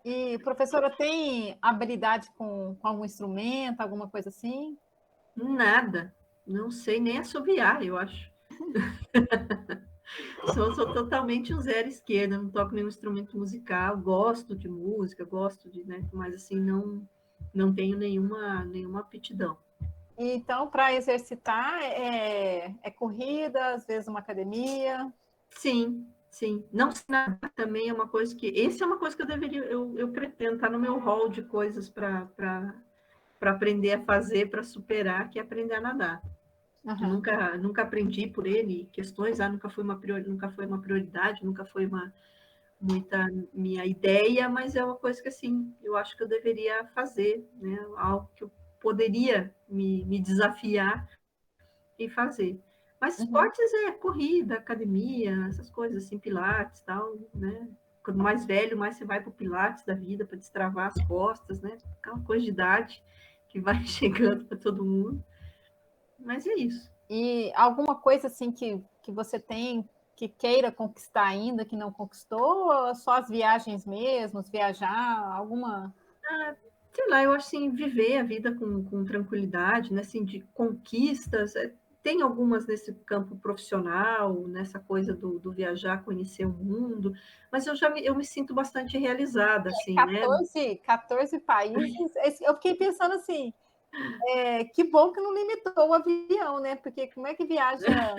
A: E, professora, tem habilidade com algum instrumento, alguma coisa assim?
B: Nada, não sei nem assobiar, eu acho. Sou totalmente um zero esquerda, não toco nenhum instrumento musical, gosto de música, gosto de, né, mas assim, não tenho nenhuma aptidão.
A: Então, para exercitar, é corrida, às vezes uma academia?
B: Sim, sim. Não sei nadar também é uma coisa essa é uma coisa que eu pretendo, estar no meu hall de coisas para aprender a fazer, para superar, que é aprender a nadar.
A: Uhum.
B: Nunca aprendi por ele questões, nunca foi uma prioridade, nunca foi muita minha ideia, mas é uma coisa que, assim, eu acho que eu deveria fazer, né? Algo que eu poderia me desafiar e fazer. Mas esportes é corrida, academia, essas coisas assim, pilates, tal, né? Quando mais velho, mais você vai para o pilates da vida para destravar as costas, né? Aquela coisa de idade que vai chegando para todo mundo. Mas é isso.
A: E alguma coisa assim que você tem que queira conquistar ainda, que não conquistou, ou só as viagens mesmo, viajar, alguma.
B: Sei lá, eu acho assim, viver a vida com tranquilidade, né? Assim, de conquistas. Tem algumas nesse campo profissional, nessa coisa do viajar, conhecer o mundo, mas eu me sinto bastante realizada, assim, né?
A: 14 países. Eu fiquei pensando assim, que bom que não limitou o avião, né? Porque como é que viaja, né?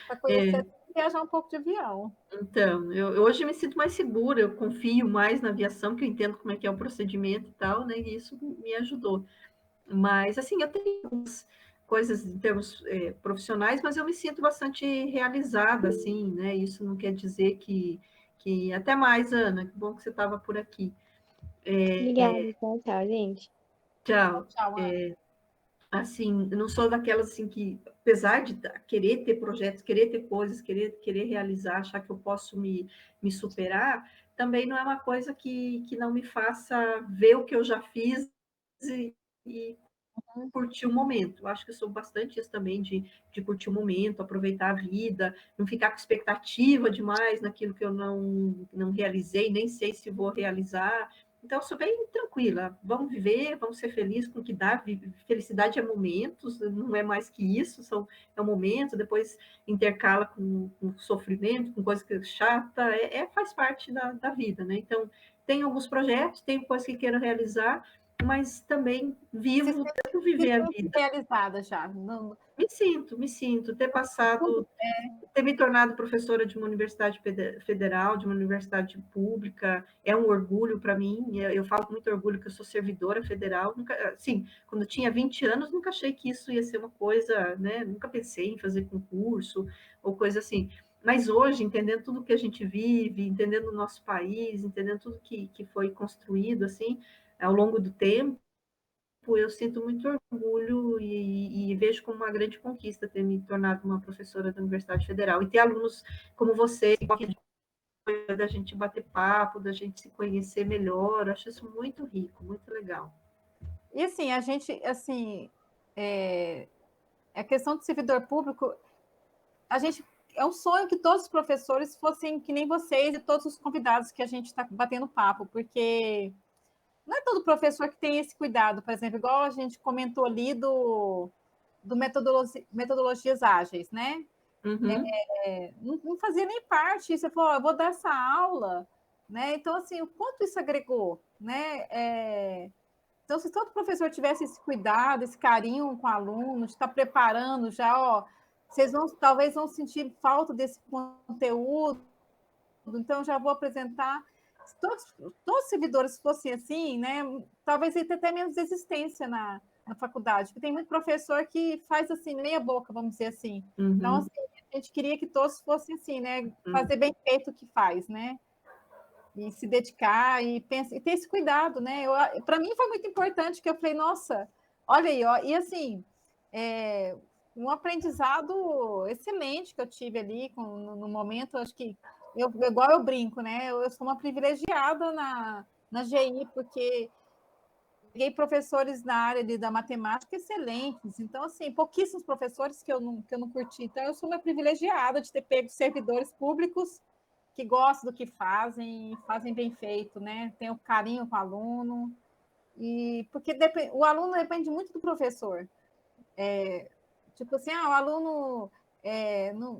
A: Para conhecer, tem que viajar um pouco de avião.
B: Então, eu hoje me sinto mais segura, eu confio mais na aviação, que eu entendo como é que é o procedimento e tal, né? E isso me ajudou. Mas, assim, eu tenho algumas coisas em termos profissionais, mas eu me sinto bastante realizada, assim, né? Isso não quer dizer que... Até mais, Ana, que bom que você estava por aqui.
C: Obrigada, tchau, tchau, gente.
B: Tchau.
A: Tchau, Ana.
B: Assim, eu não sou daquelas, assim, que, apesar de querer ter projetos, querer ter coisas, querer realizar, achar que eu posso me superar, também não é uma coisa que não me faça ver o que eu já fiz e curtir o momento. Eu acho que eu sou bastante isso também, de curtir o momento, aproveitar a vida, não ficar com expectativa demais naquilo que eu não realizei, nem sei se vou realizar. Então, eu sou bem tranquila. Vamos viver, vamos ser felizes com o que dá. Felicidade é momentos, não é mais que isso, é um momento, depois intercala com sofrimento, com coisa que é chata, faz parte da vida, né? Então, tem alguns projetos, tem coisas que quero realizar, mas também
A: Se
B: vivo,
A: sente,
B: tento
A: se
B: viver a
A: sente
B: vida.
A: realizada já. Não,
B: Me sinto, ter me tornado professora de uma universidade federal, de uma universidade pública, é um orgulho para mim. Eu falo com muito orgulho que eu sou servidora federal. Nunca, assim, quando eu tinha 20 anos, nunca achei que isso ia ser uma coisa, né? Nunca pensei em fazer concurso ou coisa assim. Mas hoje, entendendo tudo que a gente vive, entendendo o nosso país, entendendo tudo que foi construído assim ao longo do tempo, eu sinto muito orgulho e vejo como uma grande conquista ter me tornado uma professora da Universidade Federal e ter alunos como você, da gente bater papo, da gente se conhecer melhor. Eu acho isso muito rico, muito legal.
A: e assim, a gente, assim, a questão do servidor público, a gente é um sonho que todos os professores fossem que nem vocês e todos os convidados que a gente está batendo papo, porque não é todo professor que tem esse cuidado, por exemplo, igual a gente comentou ali do metodologias ágeis, né?
B: Uhum,
A: Não fazia nem parte. Você falou, eu vou dar essa aula, né? Então, assim, o quanto isso agregou, né? Então, se todo professor tivesse esse cuidado, esse carinho com o aluno, de estar preparando já, ó, vocês talvez vão sentir falta desse conteúdo, então já vou apresentar. Se todos os servidores fossem assim, né, talvez ia ter até menos resistência na faculdade, porque tem muito professor que faz assim, meia boca, vamos dizer assim. Então,
B: uhum,
A: assim, a gente queria que todos fossem assim, né,
B: uhum.
A: fazer bem feito o que faz, né? E se dedicar e e ter esse cuidado, né? Para mim foi muito importante que eu falei, nossa, olha aí, ó, e assim, um aprendizado excelente que eu tive ali no momento, acho que igual eu brinco, né? Eu sou uma privilegiada na GI, porque peguei professores na área da matemática excelentes, então, assim, pouquíssimos professores que eu não curti. Então, eu sou uma privilegiada de ter pego servidores públicos que gostam do que fazem, fazem bem feito, né? Tem o carinho com o aluno, e porque o aluno depende muito do professor. Tipo assim, o aluno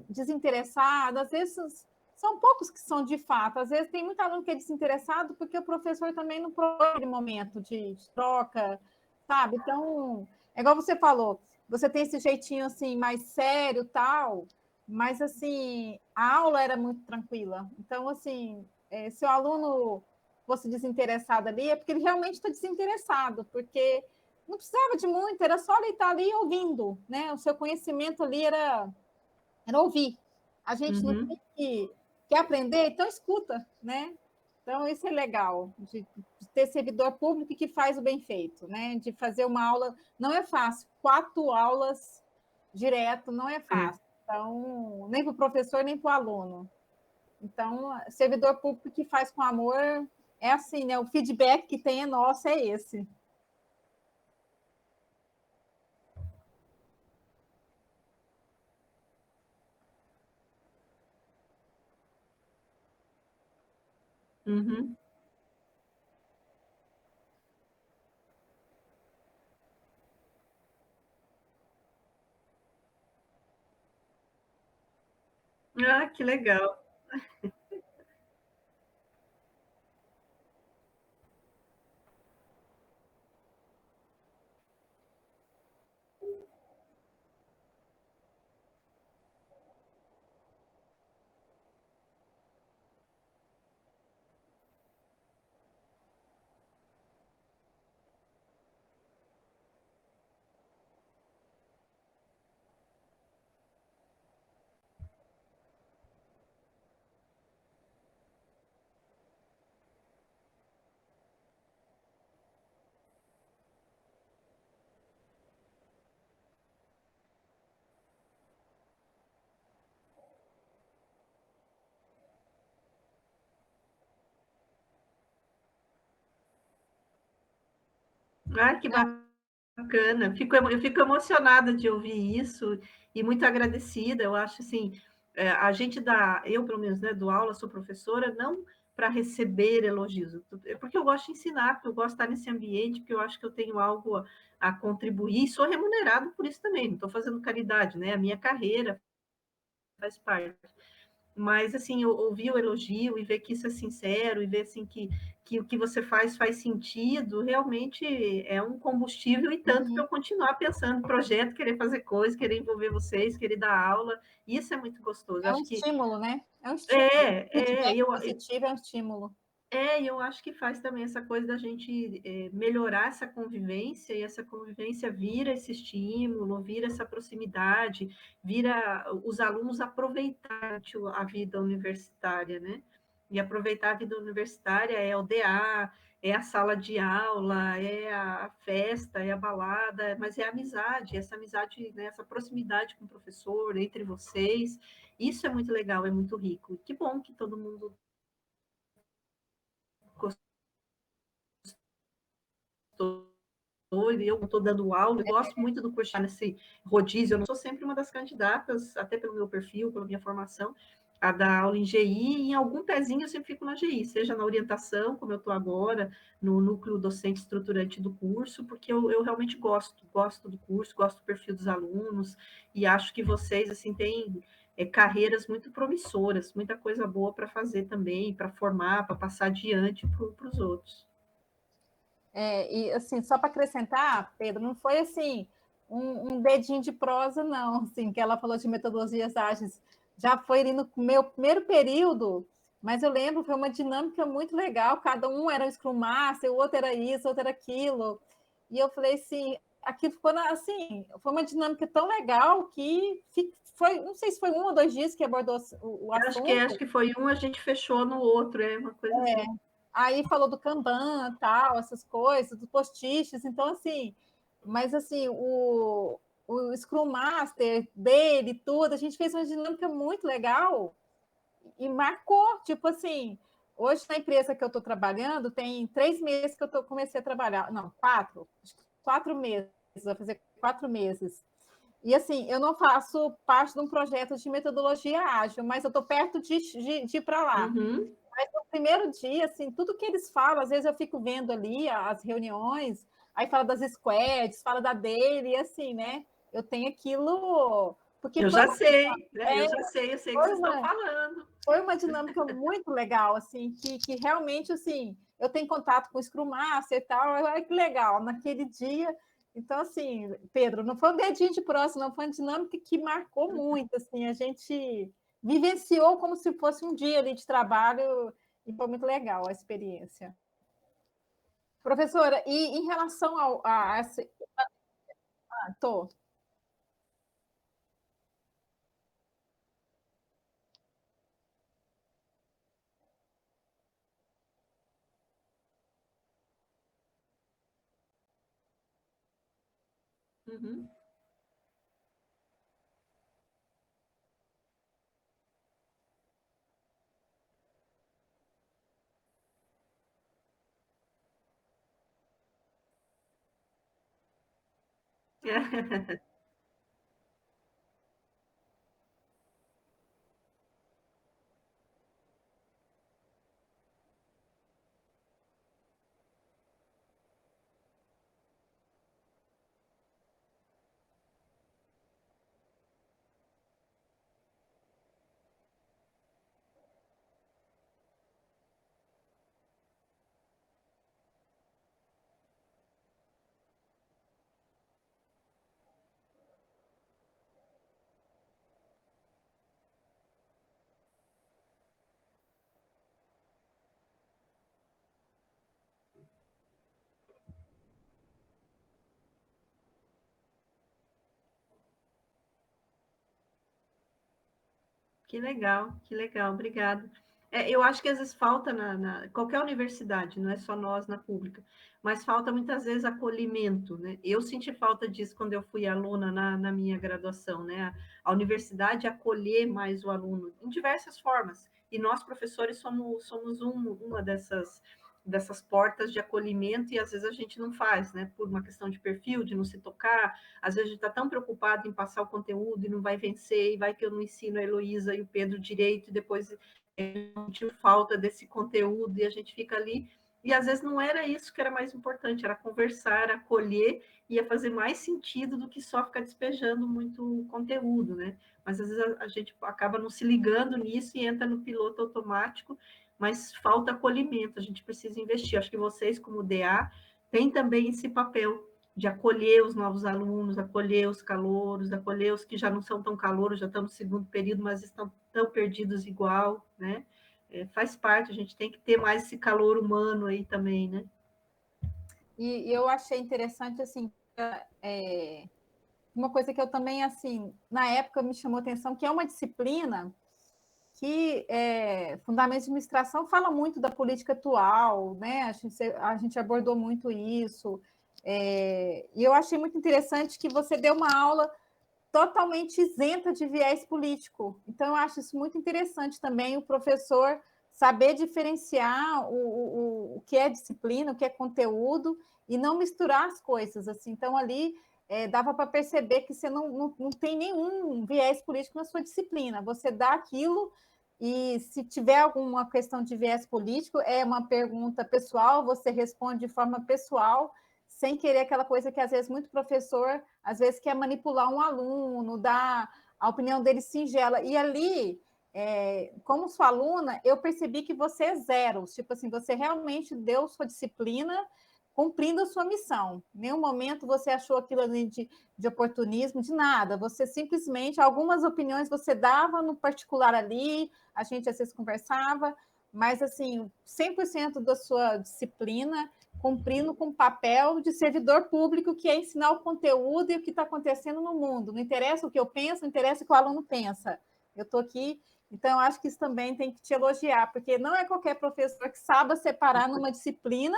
A: desinteressado, às vezes são poucos que são de fato, às vezes tem muito aluno que é desinteressado porque o professor também não propõe aquele momento de troca, sabe? Então, é igual você falou, você tem esse jeitinho assim mais sério, tal, mas assim, a aula era muito tranquila. Então, assim, se o aluno fosse desinteressado ali, é porque ele realmente está desinteressado, porque não precisava de muito, era só ele estar ali ouvindo, né? O seu conhecimento ali era ouvir. A gente não
B: Uhum.
A: tem que aprender, então escuta, né? Então, isso é legal, de ter servidor público que faz o bem feito, né? De fazer uma aula, não é fácil, 4 aulas direto não é
B: É.
A: fácil. Então, nem para o professor, nem para o aluno. Então, servidor público que faz com amor é assim, né? O feedback que tem é nosso, é esse.
B: Uhum. Ah, que legal. Ah, que bacana. Eu fico emocionada de ouvir isso e muito agradecida. Eu acho assim, a gente dá, eu pelo menos, né, dou aula, sou professora, não para receber elogios, é porque eu gosto de ensinar, porque eu gosto de estar nesse ambiente, porque eu acho que eu tenho algo a contribuir, e sou remunerado por isso também, não estou fazendo caridade, né? A minha carreira faz parte. Mas, assim, ouvir o elogio e ver que isso é sincero e ver, assim, que o que você faz sentido, realmente é um combustível e tanto para eu continuar pensando em projeto, querer fazer coisas, querer envolver vocês, querer dar aula. Isso é muito gostoso. Eu
A: É um
B: acho que
A: estímulo, né? É um estímulo. Feedback
B: eu,
A: positivo é um estímulo.
B: e eu acho que faz também essa coisa da gente melhorar essa convivência, e essa convivência vira esse estímulo, vira essa proximidade, vira os alunos aproveitar a vida universitária, né? E aproveitar a vida universitária é o DA, é a sala de aula, é a festa, é a balada, mas é a amizade, essa amizade, né, essa proximidade com o professor, entre vocês. Isso é muito legal, é muito rico. Que bom que todo mundo gostou. Eu estou dando aula, eu gosto muito do curso nesse rodízio, eu não sou sempre uma das candidatas, até pelo meu perfil, pela minha formação, a dar aula em GI, e em algum pezinho eu sempre fico na GI, seja na orientação, como eu estou agora, no núcleo docente estruturante do curso, porque eu realmente gosto do curso, gosto do perfil dos alunos, e acho que vocês, assim, têm carreiras muito promissoras, muita coisa boa para fazer também, para formar, para passar adiante para os outros.
A: E assim, só para acrescentar, Pedro, não foi assim um dedinho de prosa, não, assim, que ela falou de metodologias ágeis. Já foi ali no meu primeiro período, mas eu lembro, foi uma dinâmica muito legal, cada um era um Scrum Master, o outro era isso, o outro era aquilo. E eu falei assim, aquilo ficou assim, foi uma dinâmica tão legal que foi, não sei se foi 1 ou 2 dias que abordou o
B: Acho
A: assunto.
B: que foi um, a gente fechou no outro, é uma coisa assim.
A: Aí falou do Kanban, tal, essas coisas, do post-its, então assim, mas assim, o Scrum Master dele, tudo, a gente fez uma dinâmica muito legal e marcou, tipo assim, hoje na empresa que eu estou trabalhando, tem 3 meses que comecei a trabalhar, não, 4, acho que 4 meses, vai fazer 4 meses. E assim, eu não faço parte de um projeto de metodologia ágil, mas eu estou perto de ir para lá.
B: Uhum.
A: Mas no primeiro dia, assim, tudo que eles falam, às vezes eu fico vendo ali as reuniões, aí fala das squads, fala da dele, e assim, né? Eu tenho aquilo. Porque
B: Eu
A: foi
B: já
A: uma,
B: sei, né?
A: é,
B: Eu sei o que
A: foi
B: vocês estão
A: uma,
B: falando.
A: foi uma dinâmica muito legal, assim, que realmente, assim, eu tenho contato com o Scrum Master e tal, ai, que legal, naquele dia. Então, assim, Pedro, não foi um dedinho de próximo, não, foi uma dinâmica que marcou muito, assim, a gente vivenciou como se fosse um dia ali de trabalho e foi muito legal a experiência. Professora, e em relação a essa... Tô.
B: Uhum. Que legal, obrigada. Eu acho que às vezes falta qualquer universidade, não é só nós na pública, mas falta muitas vezes acolhimento, né? Eu senti falta disso quando eu fui aluna na minha graduação, né? A universidade acolher mais o aluno em diversas formas, e nós, professores, somos uma dessas portas de acolhimento, e às vezes a gente não faz, né? Por uma questão de perfil, de não se tocar, às vezes a gente está tão preocupado em passar o conteúdo e não vai vencer, e vai que eu não ensino a Heloísa e o Pedro direito, e depois sentiu falta desse conteúdo, e a gente fica ali. E às vezes não era isso que era mais importante, era conversar, acolher, ia fazer mais sentido do que só ficar despejando muito conteúdo, né? Mas às vezes a gente acaba não se ligando nisso e entra no piloto automático, mas falta acolhimento, a gente precisa investir. Acho que vocês, como DA, têm também esse papel de acolher os novos alunos, acolher os calouros, acolher os que já não são tão calouros, já estão no segundo período, mas estão tão perdidos igual, né? Faz parte, a gente tem que ter mais esse calor humano aí também, né?
A: E eu achei interessante, assim, uma coisa que eu também, assim, na época me chamou atenção, que é uma disciplina que Fundamentos de Administração fala muito da política atual, né? A gente abordou muito isso. E eu achei muito interessante que você deu uma aula totalmente isenta de viés político. Então, eu acho isso muito interessante também, o professor saber diferenciar o que é disciplina, o que é conteúdo, e não misturar as coisas. Assim. Então, ali dava para perceber que você não tem nenhum viés político na sua disciplina. Você dá aquilo e se tiver alguma questão de viés político, é uma pergunta pessoal, você responde de forma pessoal, sem querer aquela coisa que às vezes muito professor, às vezes quer manipular um aluno, dar a opinião dele singela. E ali, como sua aluna, eu percebi que você é zero, tipo assim, você realmente deu sua disciplina cumprindo a sua missão. Em nenhum momento você achou aquilo ali de oportunismo, de nada. Você simplesmente, algumas opiniões você dava no particular ali, a gente às vezes conversava, mas assim, 100% da sua disciplina cumprindo com o papel de servidor público, que é ensinar o conteúdo e o que está acontecendo no mundo. Não interessa o que eu penso, não interessa o que o aluno pensa. Eu estou aqui, então eu acho que isso também tem que te elogiar, porque não é qualquer professor que saiba separar numa disciplina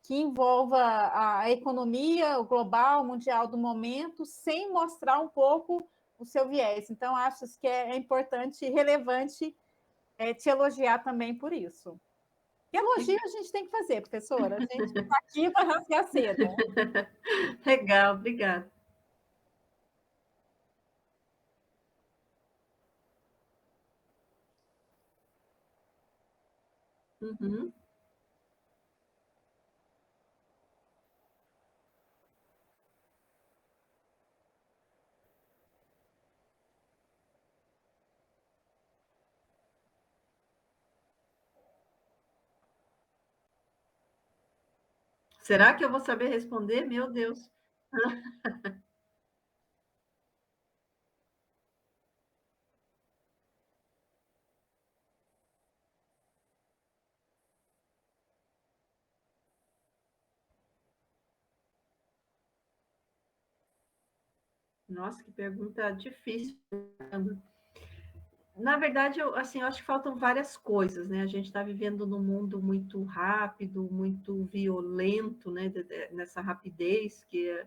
A: que envolva a economia, o global, o mundial do momento, sem mostrar um pouco o seu viés. Então, acho que é importante e relevante te elogiar também por isso. E elogio a gente tem que fazer, professora. A gente está aqui para rasgar seda.
B: Legal, obrigada. Uhum. Será que eu vou saber responder? Meu Deus. Nossa, que pergunta difícil. Na verdade, eu acho que faltam várias coisas, né? A gente está vivendo num mundo muito rápido, muito violento, né? Nessa rapidez que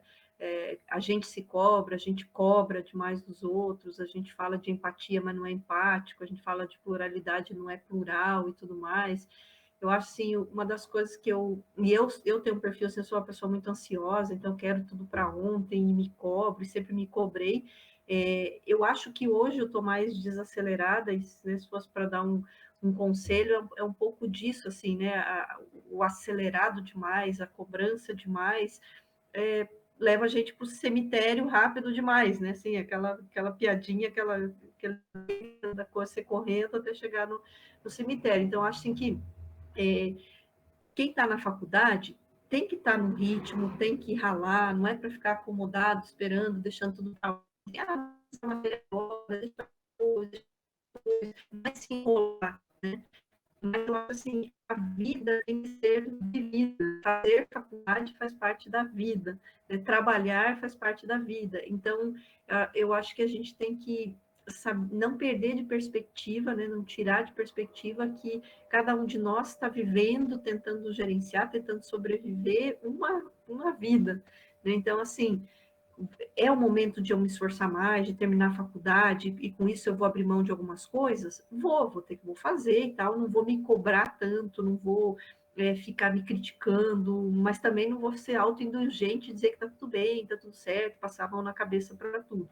B: a gente se cobra, a gente cobra demais dos outros, a gente fala de empatia, mas não é empático, a gente fala de pluralidade, não é plural e tudo mais. Eu acho, assim, uma das coisas que eu tenho um perfil, assim, eu sou uma pessoa muito ansiosa, então eu quero tudo para ontem, e me cobro, e sempre me cobrei. Eu acho que hoje eu estou mais desacelerada, e né, se fosse para dar um conselho, é um pouco disso, assim, né? O acelerado demais, a cobrança demais, leva a gente para o cemitério rápido demais, né? Assim, aquela piadinha, aquela da coisa você correndo até chegar no cemitério. Então, acho assim, que quem está na faculdade tem que estar no ritmo, tem que ralar, não é para ficar acomodado, esperando, deixando tudo para essa matéria agora, deixa depois, vai se enrolar, né? Mas eu acho assim, a vida tem que ser vivida. Fazer faculdade faz parte da vida, né? Trabalhar faz parte da vida. Então, eu acho que a gente tem que não perder de perspectiva, né? Não tirar de perspectiva que cada um de nós está vivendo, tentando gerenciar, tentando sobreviver uma vida. Né? Então, assim, é o momento de eu me esforçar mais, de terminar a faculdade, e com isso eu vou abrir mão de algumas coisas? Vou fazer e tal, não vou me cobrar tanto, não vou ficar me criticando, mas também não vou ser autoindulgente e dizer que tá tudo bem, tá tudo certo, passar a mão na cabeça para tudo.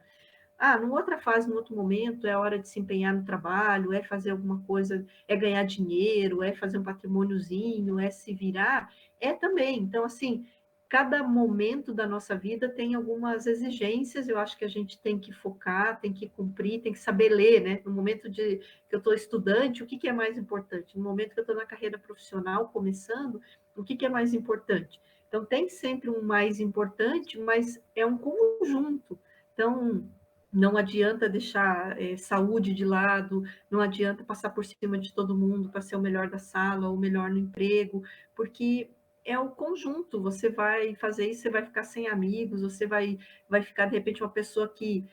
B: Numa outra fase, num outro momento, é a hora de se empenhar no trabalho, é fazer alguma coisa, é ganhar dinheiro, é fazer um patrimôniozinho, é se virar, é também. Então, assim, cada momento da nossa vida tem algumas exigências, eu acho que a gente tem que focar, tem que cumprir, tem que saber ler, né? No momento que eu estou estudante, o que é mais importante? No momento que eu estou na carreira profissional, começando, o que é mais importante? Então, tem sempre um mais importante, mas é um conjunto. Então, não adianta deixar saúde de lado, não adianta passar por cima de todo mundo para ser o melhor da sala ou o melhor no emprego, porque é o conjunto. Você vai fazer isso, você vai ficar sem amigos, você vai ficar, de repente, uma pessoa que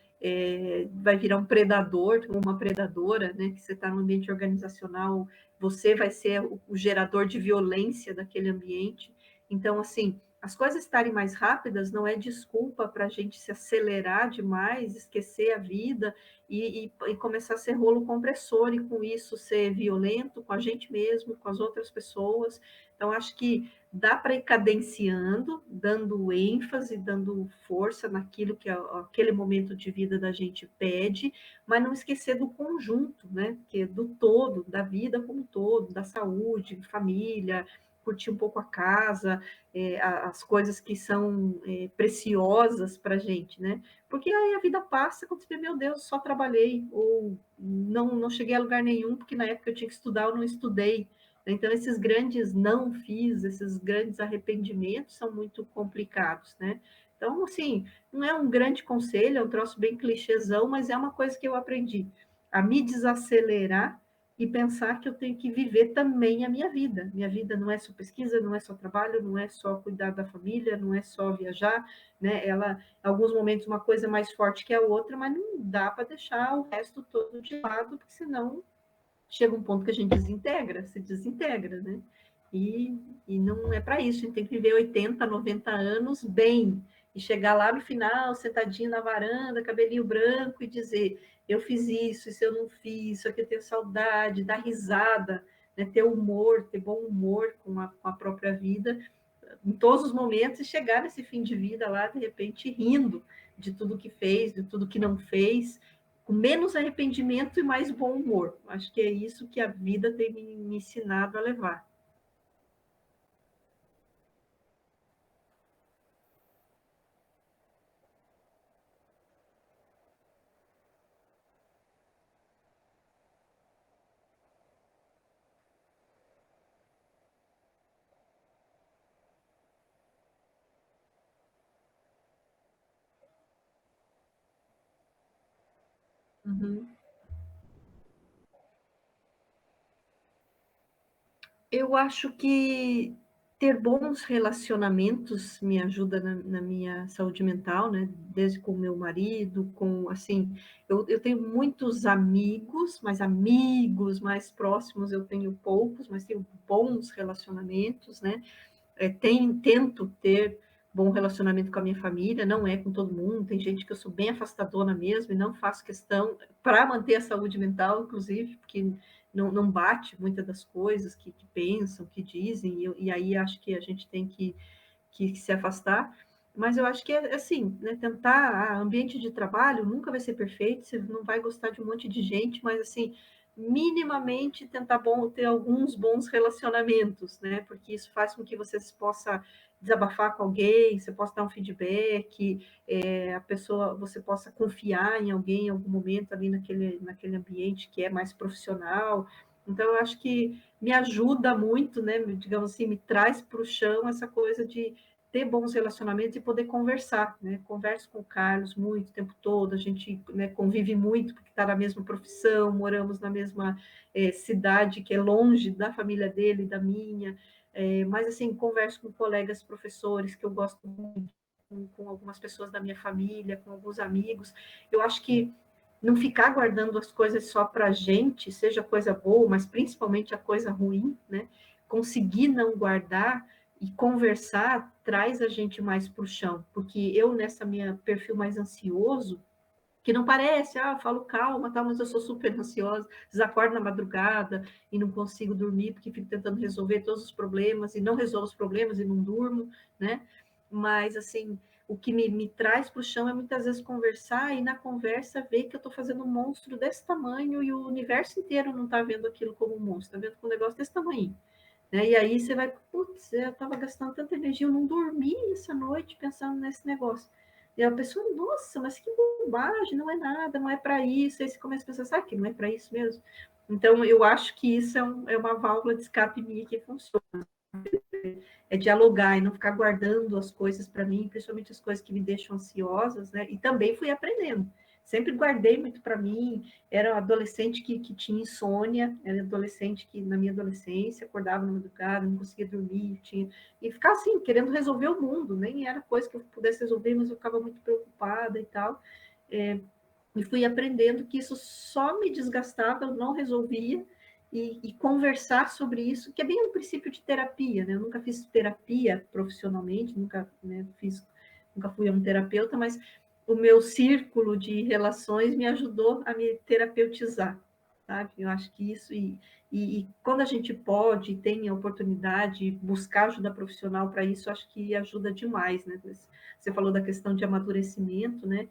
B: vai virar um predador ou uma predadora, né? Que você está no ambiente organizacional, você vai ser o gerador de violência daquele ambiente. Então, assim, as coisas estarem mais rápidas não é desculpa para a gente se acelerar demais, esquecer a vida e começar a ser rolo compressor e com isso ser violento com a gente mesmo, com as outras pessoas. Então, acho que dá para ir cadenciando, dando ênfase, dando força naquilo que aquele momento de vida da gente pede, mas não esquecer do conjunto, né? Que é do todo, da vida como um todo, da saúde, família, curtir um pouco a casa, as coisas que são preciosas para a gente, né? Porque aí a vida passa quando você vê, meu Deus, só trabalhei, ou não cheguei a lugar nenhum, porque na época eu tinha que estudar, eu não estudei. Então, esses grandes não fiz, esses grandes arrependimentos são muito complicados, né? Então, assim, não é um grande conselho, é um troço bem clichêzão, mas é uma coisa que eu aprendi, a me desacelerar e pensar que eu tenho que viver também a minha vida. Minha vida não é só pesquisa, não é só trabalho, não é só cuidar da família, não é só viajar, né? Ela, em alguns momentos, uma coisa é mais forte que a outra, mas não dá para deixar o resto todo de lado, porque senão chega um ponto que a gente se desintegra, né? E não é para isso, a gente tem que viver 80, 90 anos bem, e chegar lá no final, sentadinho na varanda, cabelinho branco, e dizer, eu fiz isso eu não fiz, isso aqui eu tenho saudade, dar risada, né? Ter humor, ter bom humor com a própria vida, em todos os momentos, e chegar nesse fim de vida lá, de repente, rindo de tudo que fez, de tudo que não fez, com menos arrependimento e mais bom humor. Acho que é isso que a vida tem me ensinado a levar. Uhum. Eu acho que ter bons relacionamentos me ajuda na minha saúde mental, né? Desde com o meu marido, com, assim, eu tenho muitos amigos, mas amigos mais próximos eu tenho poucos, mas tenho bons relacionamentos, né? Tento ter bom relacionamento com a minha família, não é com todo mundo, tem gente que eu sou bem afastadona mesmo e não faço questão, para manter a saúde mental, inclusive, porque não bate muitas das coisas que pensam, que dizem, e aí acho que a gente tem que se afastar. Mas eu acho que é assim, né, tentar, ambiente de trabalho nunca vai ser perfeito, você não vai gostar de um monte de gente, mas assim, minimamente tentar ter alguns bons relacionamentos, né? Porque isso faz com que você possa desabafar com alguém, você possa dar um feedback, a pessoa, você possa confiar em alguém em algum momento ali naquele ambiente que é mais profissional. Então, eu acho que me ajuda muito, né? Digamos assim, me traz para o chão essa coisa de ter bons relacionamentos e poder conversar, né? Converso com o Carlos muito o tempo todo, a gente, né, convive muito porque está na mesma profissão, moramos na mesma cidade que é longe da família dele, da minha, mas assim, converso com colegas professores que eu gosto muito, com algumas pessoas da minha família, com alguns amigos. Eu acho que não ficar guardando as coisas só para a gente, seja coisa boa, mas principalmente a coisa ruim, né? Conseguir não guardar e conversar traz a gente mais para o chão, porque eu, nessa minha perfil mais ansioso, que não parece, eu falo calma, tá, mas eu sou super ansiosa, desacordo na madrugada e não consigo dormir porque fico tentando resolver todos os problemas e não resolvo os problemas e não durmo, né? Mas, assim, o que me traz para o chão é muitas vezes conversar e na conversa ver que eu estou fazendo um monstro desse tamanho e o universo inteiro não está vendo aquilo como um monstro, está vendo com um negócio desse tamanho. Né? E aí você vai, putz, eu estava gastando tanta energia, eu não dormi essa noite pensando nesse negócio. E a pessoa, nossa, mas que bobagem, não é nada, não é para isso. Aí você começa a pensar, sabe que não é para isso mesmo? Então, eu acho que isso é uma válvula de escape minha que funciona. É dialogar e não ficar guardando as coisas para mim, principalmente as coisas que me deixam ansiosas, né? E também fui aprendendo. Sempre guardei muito para mim. Era um adolescente que tinha insônia, era adolescente que, na minha adolescência, acordava na madrugada, não conseguia dormir, e ficava assim, querendo resolver o mundo. Nem era coisa que eu pudesse resolver, mas eu ficava muito preocupada e tal. E fui aprendendo que isso só me desgastava, eu não resolvia, e conversar sobre isso, que é bem um princípio de terapia, né? Eu nunca fiz terapia profissionalmente, nunca, né, nunca fui a um terapeuta, mas o meu círculo de relações me ajudou a me terapeutizar, sabe? Eu acho que isso, e quando a gente pode, tem a oportunidade, buscar ajuda profissional para isso, acho que ajuda demais, né? Você falou da questão de amadurecimento, né?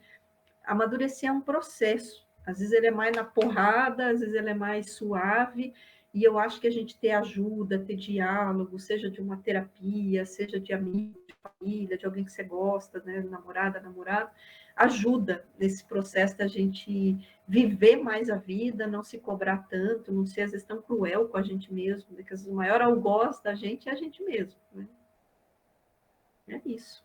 B: Amadurecer é um processo. Às vezes ele é mais na porrada, às vezes ele é mais suave, e eu acho que a gente ter ajuda, ter diálogo, seja de uma terapia, seja de amigo, de família, de alguém que você gosta, né, namorada, namorado, ajuda nesse processo da gente viver mais a vida, não se cobrar tanto, não ser às vezes tão cruel com a gente mesmo, né, que às vezes o maior algoz da gente é a gente mesmo, né? É isso.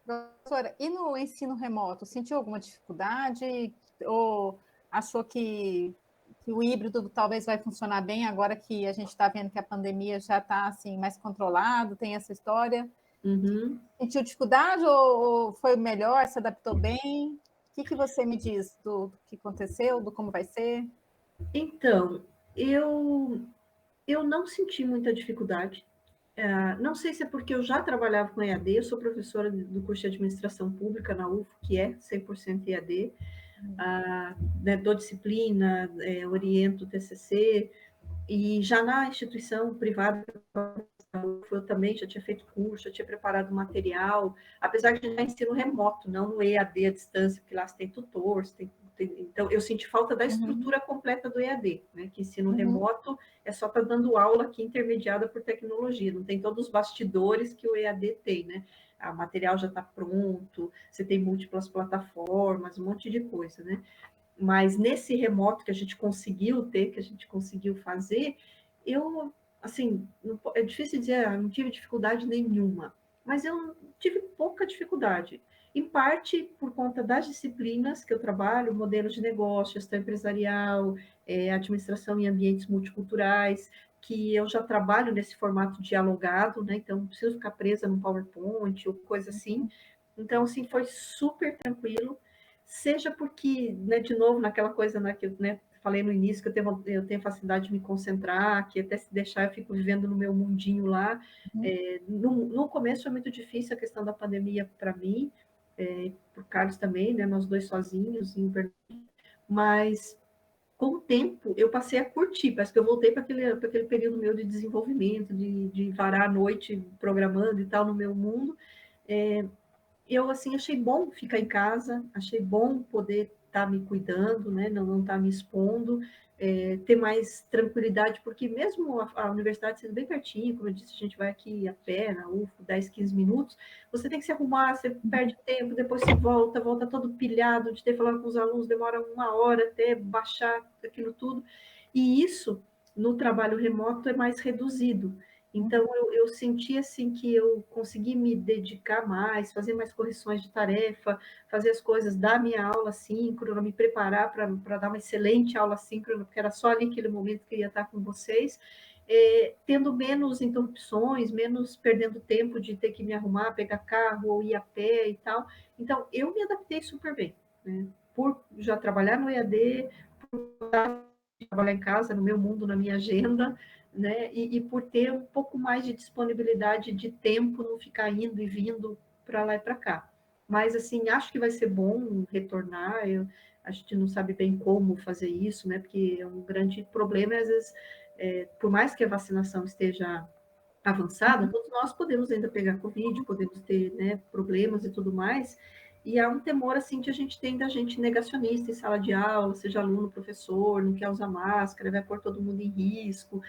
A: Professora, e no ensino remoto, sentiu alguma dificuldade? Ou achou que o híbrido talvez vai funcionar bem agora que a gente está vendo que a pandemia já está assim, mais controlado, tem essa história?
B: Uhum.
A: Sentiu dificuldade ou foi melhor, se adaptou bem? O que você me diz do que aconteceu, do como vai ser?
B: Então, eu não senti muita dificuldade. Não sei se é porque eu já trabalhava com EAD, eu sou professora do curso de administração pública na UF, que é 100% EAD, né, dou disciplina, oriento o TCC, e já na instituição privada, eu também já tinha feito curso, já tinha preparado material, apesar de já ensino remoto, não no EAD à distância, porque lá você tem tutor, então eu senti falta da estrutura completa do EAD, né, que ensino remoto é só estar dando aula aqui intermediada por tecnologia, não tem todos os bastidores que o EAD tem, né? O material já está pronto, você tem múltiplas plataformas, um monte de coisa, né? Mas nesse remoto que a gente conseguiu ter, que a gente conseguiu fazer, eu, assim, é difícil dizer, não tive dificuldade nenhuma, mas eu tive pouca dificuldade. Em parte por conta das disciplinas que eu trabalho, modelos de negócio, gestão empresarial, administração em ambientes multiculturais, que eu já trabalho nesse formato dialogado, né? Então não preciso ficar presa no PowerPoint ou coisa assim. Então, assim, foi super tranquilo, seja porque, né, de novo, naquela coisa, né, que eu, né, falei no início, que eu tenho facilidade de me concentrar, que até se deixar eu fico vivendo no meu mundinho lá. No começo foi muito difícil a questão da pandemia para mim, para o Carlos também, né, nós dois sozinhos em Berlim, mas com o tempo, eu passei a curtir, parece que eu voltei para aquele período meu de desenvolvimento, de varar a noite programando e tal no meu mundo. Eu, assim, achei bom ficar em casa, achei bom poder estar me cuidando, né, não estar me expondo, ter mais tranquilidade, porque mesmo a universidade sendo bem pertinho, como eu disse, a gente vai aqui a pé, na UFO, 10, 15 minutos, você tem que se arrumar, você perde tempo, depois você volta todo pilhado, de ter falado com os alunos, demora 1 hora até baixar aquilo tudo, e isso, no trabalho remoto, é mais reduzido. Então, eu senti assim que eu consegui me dedicar mais, fazer mais correções de tarefa, fazer as coisas da minha aula síncrona, me preparar para dar uma excelente aula síncrona, porque era só ali aquele momento que eu ia estar com vocês, tendo menos interrupções, menos perdendo tempo de ter que me arrumar, pegar carro ou ir a pé e tal. Então, eu me adaptei super bem, né? Por já trabalhar no EAD, por trabalhar em casa, no meu mundo, na minha agenda, né? E por ter um pouco mais de disponibilidade de tempo, não ficar indo e vindo para lá e para cá. Mas, assim, acho que vai ser bom retornar. A gente não sabe bem como fazer isso, né? Porque é um grande problema, e às vezes, por mais que a vacinação esteja avançada, todos nós podemos ainda pegar Covid, podemos ter, né, problemas e tudo mais, e há um temor, assim, que a gente tem da gente negacionista em sala de aula, seja aluno, professor, não quer usar máscara, vai pôr todo mundo em risco,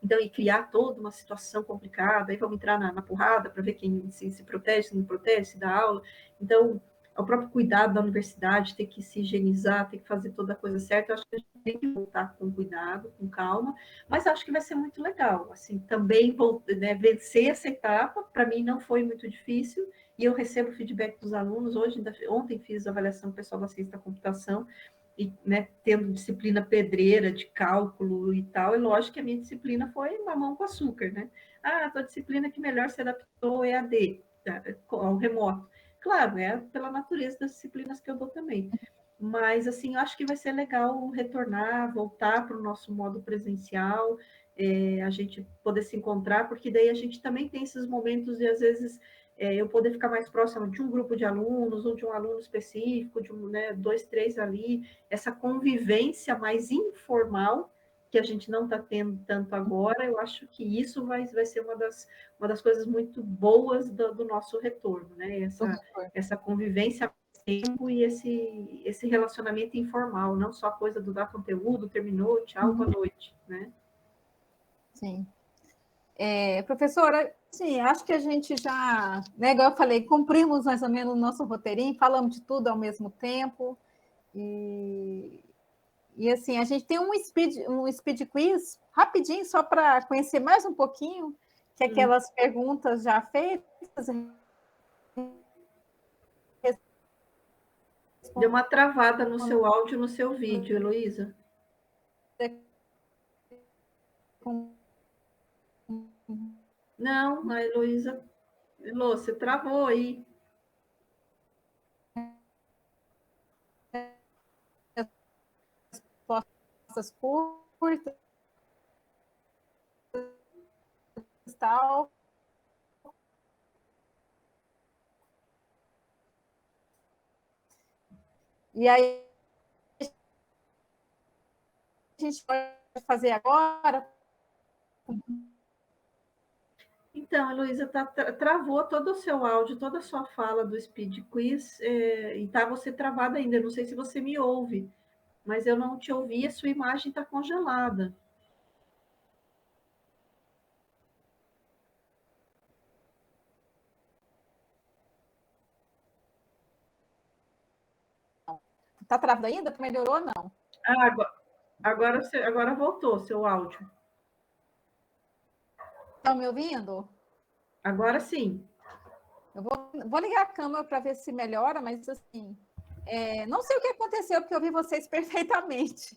B: então, e criar toda uma situação complicada, aí vamos entrar na porrada para ver quem se protege, se não protege, se dá aula. Então, o próprio cuidado da universidade, ter que se higienizar, ter que fazer toda a coisa certa, eu acho que a gente tem que voltar com cuidado, com calma, mas acho que vai ser muito legal. Assim, também vou, né, vencer essa etapa, para mim não foi muito difícil, e eu recebo feedback dos alunos, ontem fiz a avaliação pessoal da ciência da computação, e, né, tendo disciplina pedreira de cálculo e tal, e lógico que a minha disciplina foi mamão com açúcar, né? Ah, a tua disciplina que melhor se adaptou ao EAD, ao remoto. Claro, é pela natureza das disciplinas que eu dou também. Mas, assim, eu acho que vai ser legal retornar, voltar para o nosso modo presencial, a gente poder se encontrar, porque daí a gente também tem esses momentos de, às vezes, eu poder ficar mais próximo de um grupo de alunos, ou de um aluno específico, de né, 2, 3 ali, essa convivência mais informal, que a gente não está tendo tanto agora, eu acho que isso vai ser uma das coisas muito boas do nosso retorno, né? Essa convivência tempo e esse relacionamento informal, não só a coisa do dar conteúdo, terminou, tchau, boa noite, né?
A: Sim. Professora, sim, acho que a gente já, né, igual eu falei, cumprimos mais ou menos o nosso roteirinho, falamos de tudo ao mesmo tempo, e assim, a gente tem um speed quiz rapidinho, só para conhecer mais um pouquinho, que é aquelas perguntas já feitas.
B: Deu uma travada no seu áudio, no seu vídeo, Heloísa. Não, a Heloísa... Elô, você travou aí.
A: Respostas curtas, tal. E aí, a gente pode fazer agora.
B: Então, Heloísa, travou todo o seu áudio, toda a sua fala do Speed Quiz, e está você travada ainda. Não sei se você me ouve, mas eu não te ouvi, a sua imagem está congelada.
A: Está travado ainda? Melhorou ou não?
B: Ah, agora voltou seu áudio.
A: Estão me ouvindo?
B: Agora sim.
A: Eu vou ligar a câmera para ver se melhora, mas assim, não sei o que aconteceu, porque eu vi vocês perfeitamente.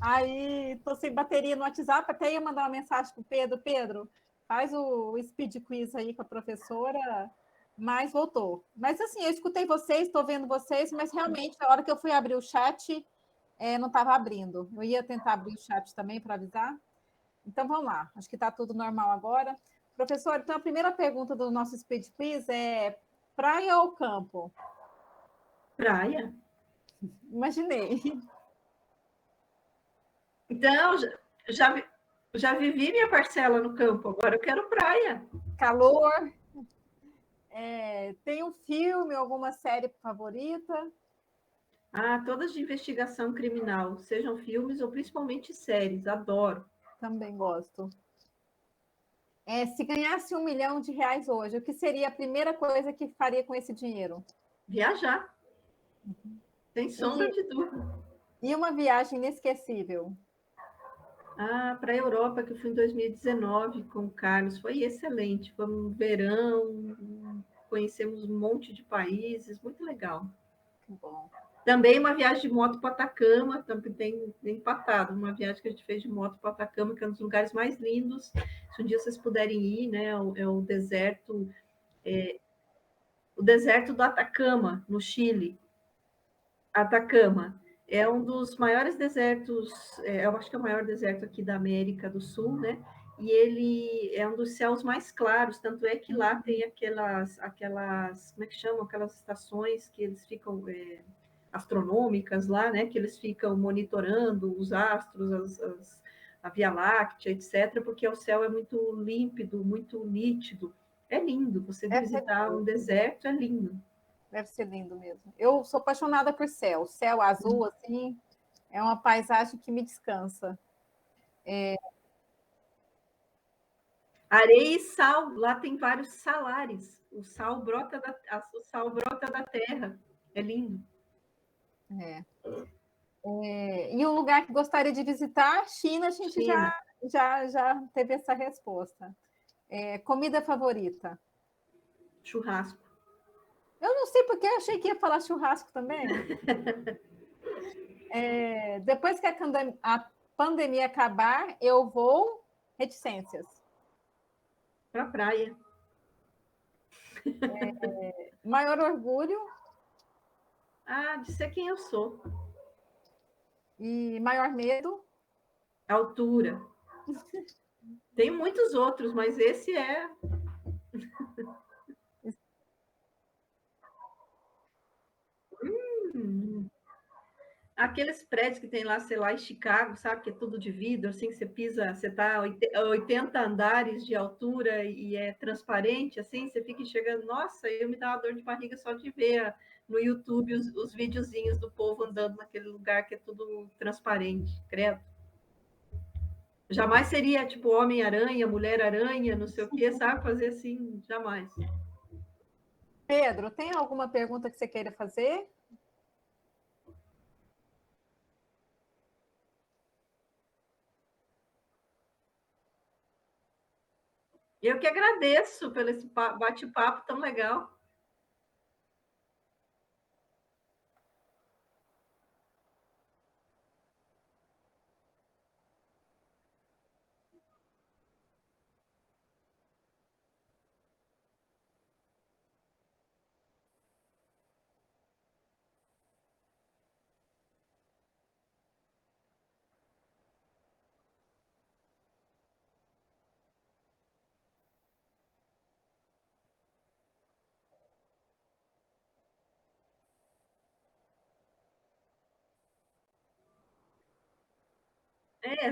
A: Aí estou sem bateria no WhatsApp, até ia mandar uma mensagem para o Pedro. Pedro, faz o speed quiz aí com a professora, mas voltou. Mas assim, eu escutei vocês, estou vendo vocês, mas realmente, na hora que eu fui abrir o chat, não estava abrindo. Eu ia tentar abrir o chat também para avisar. Então, vamos lá. Acho que está tudo normal agora. Professor, então a primeira pergunta do nosso Speed Quiz é praia ou campo?
B: Praia?
A: Imaginei.
B: Então, já, já vivi minha parcela no campo, agora eu quero praia.
A: Calor. Tem um filme, alguma série favorita?
B: Ah, todas de investigação criminal, sejam filmes ou principalmente séries, adoro.
A: Também gosto. Se ganhasse R$ 1 milhão hoje, o que seria a primeira coisa que faria com esse dinheiro?
B: Viajar, sem sombra de dúvida.
A: E uma viagem inesquecível?
B: Ah, para a Europa, que eu fui em 2019 com o Carlos, foi excelente. Foi um verão, conhecemos um monte de países, muito legal.
A: Que bom.
B: Também uma viagem de moto para Atacama, também tem empatado, uma viagem que a gente fez de moto para Atacama, que é um dos lugares mais lindos. Se um dia vocês puderem ir, né? É o deserto do Atacama, no Chile. Atacama é um dos maiores desertos, eu acho que é o maior deserto aqui da América do Sul, né? E ele é um dos céus mais claros, tanto é que lá tem aquelas, como é que chamam? Aquelas estações que eles ficam astronômicas lá, né? Que eles ficam monitorando os astros, a Via Láctea, etc., porque o céu é muito límpido, muito nítido. É lindo, você visitar um deserto é lindo.
A: Deve ser lindo mesmo. Eu sou apaixonada por céu. Céu azul, assim, é uma paisagem que me descansa.
B: Areia e sal, lá tem vários salares. O sal brota da terra. É lindo.
A: E um lugar que gostaria de visitar, China, a gente
B: China.
A: já teve essa resposta. Comida favorita?
B: Churrasco.
A: Eu não sei porque achei que ia falar churrasco também. Depois que a pandemia acabar, eu vou. Reticências.
B: Para a praia.
A: Maior orgulho
B: Ah, de ser quem eu sou.
A: e maior medo.
B: Altura. Tem muitos outros, mas esse é. Aqueles prédios que tem lá, sei lá, em Chicago, sabe? Que é tudo de vidro, assim, que você pisa, você está a 80 andares de altura e é transparente, assim, você fica enxergando. Nossa, eu me dá uma dor de barriga só de ver no YouTube os videozinhos do povo andando naquele lugar que é tudo transparente, credo. Jamais seria tipo Homem-Aranha, Mulher-Aranha, não sei o quê, sabe? Fazer assim, jamais.
A: Pedro, tem alguma pergunta que você queira fazer?
B: Eu que agradeço pelo esse bate-papo tão legal.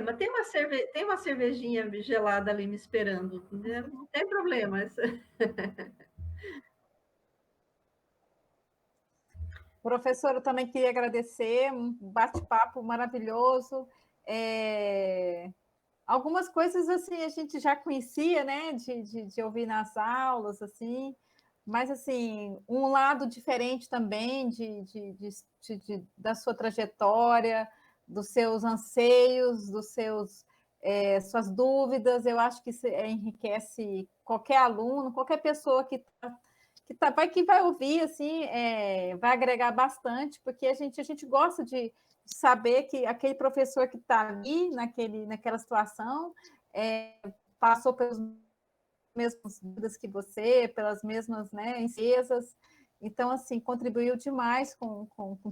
B: Mas tem uma cervejinha gelada ali me esperando, né? Não tem problema.
A: Professora, eu também queria agradecer, um bate-papo maravilhoso. Algumas coisas assim a gente já conhecia, né, de ouvir nas aulas, assim, mas assim, um lado diferente também da sua trajetória, dos seus anseios, suas dúvidas. Eu acho que isso enriquece qualquer aluno, qualquer pessoa que vai ouvir, assim, vai agregar bastante, porque a gente gosta de saber que aquele professor que está ali, naquela situação, passou pelas mesmas dúvidas que você, pelas mesmas, né, incertezas. Então, assim, contribuiu demais com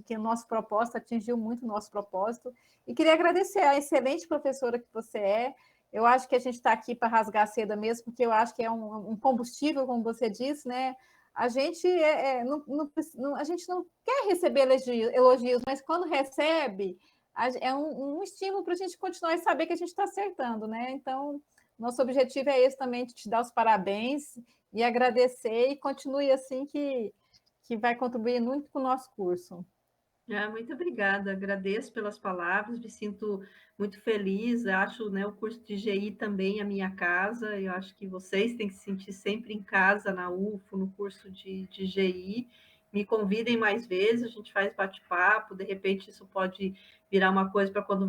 A: que o nosso propósito, atingiu muito o nosso propósito. E queria agradecer a excelente professora que você é. Eu acho que a gente está aqui para rasgar a seda mesmo, porque eu acho que é um combustível, como você disse, né? A gente, a gente não quer receber elogios, mas quando recebe, é um estímulo para a gente continuar e saber que a gente está acertando, né? Então, nosso objetivo é esse também, de te dar os parabéns e agradecer, e continue assim, que vai contribuir muito com o nosso curso.
B: Muito obrigada, agradeço pelas palavras, me sinto muito feliz, acho, né, o curso de GI também a minha casa, eu acho que vocês têm que se sentir sempre em casa na UFO, no curso de GI, me convidem mais vezes, a gente faz bate-papo, de repente isso pode virar uma coisa para quando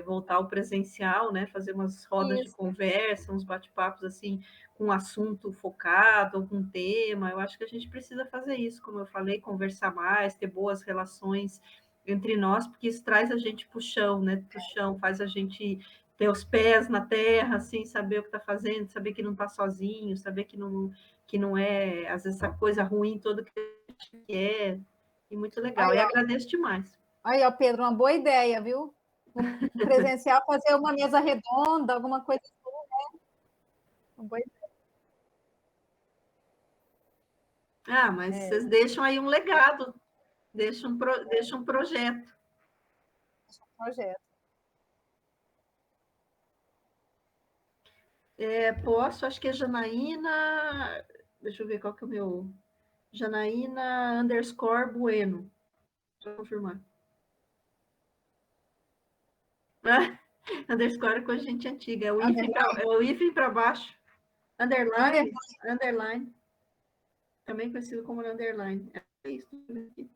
B: voltar ao presencial, né, fazer umas rodas de conversa, uns bate-papos assim, com um assunto focado, algum tema, eu acho que a gente precisa fazer isso, como eu falei, conversar mais, ter boas relações entre nós, porque isso traz a gente para o chão, né? Para o chão, faz a gente ter os pés na terra, assim, saber o que está fazendo, saber que não está sozinho, saber que não é, às vezes, essa coisa ruim toda que a gente quer, e muito legal, e agradeço demais.
A: Aí, ó, Pedro, uma boa ideia, viu? No presencial, fazer uma mesa redonda, alguma coisa assim, né? Uma boa ideia.
B: Mas vocês deixam aí um legado, deixam um projeto.
A: Projeto.
B: Posso, acho que é Janaína, deixa eu ver qual que é o meu, Janaína _Bueno, deixa eu confirmar. Underscore com a gente antiga, é o hífen para baixo, underline, também conhecido como underline, é isso aqui.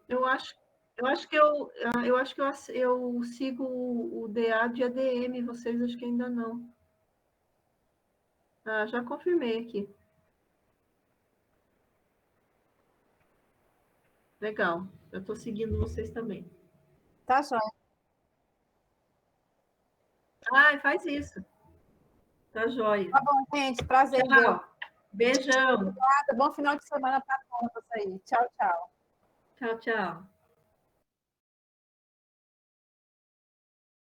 B: Eu acho que eu sigo o DA de ADM, vocês acho que ainda não. Já confirmei aqui. Legal, eu estou seguindo vocês também.
A: Tá, joia.
B: Faz isso. Tá joia.
A: Tá bom, gente, prazer.
B: Tchau. Beijão.
A: Obrigada, bom final de semana para todos aí. Tchau, tchau.
B: Tchau, tchau.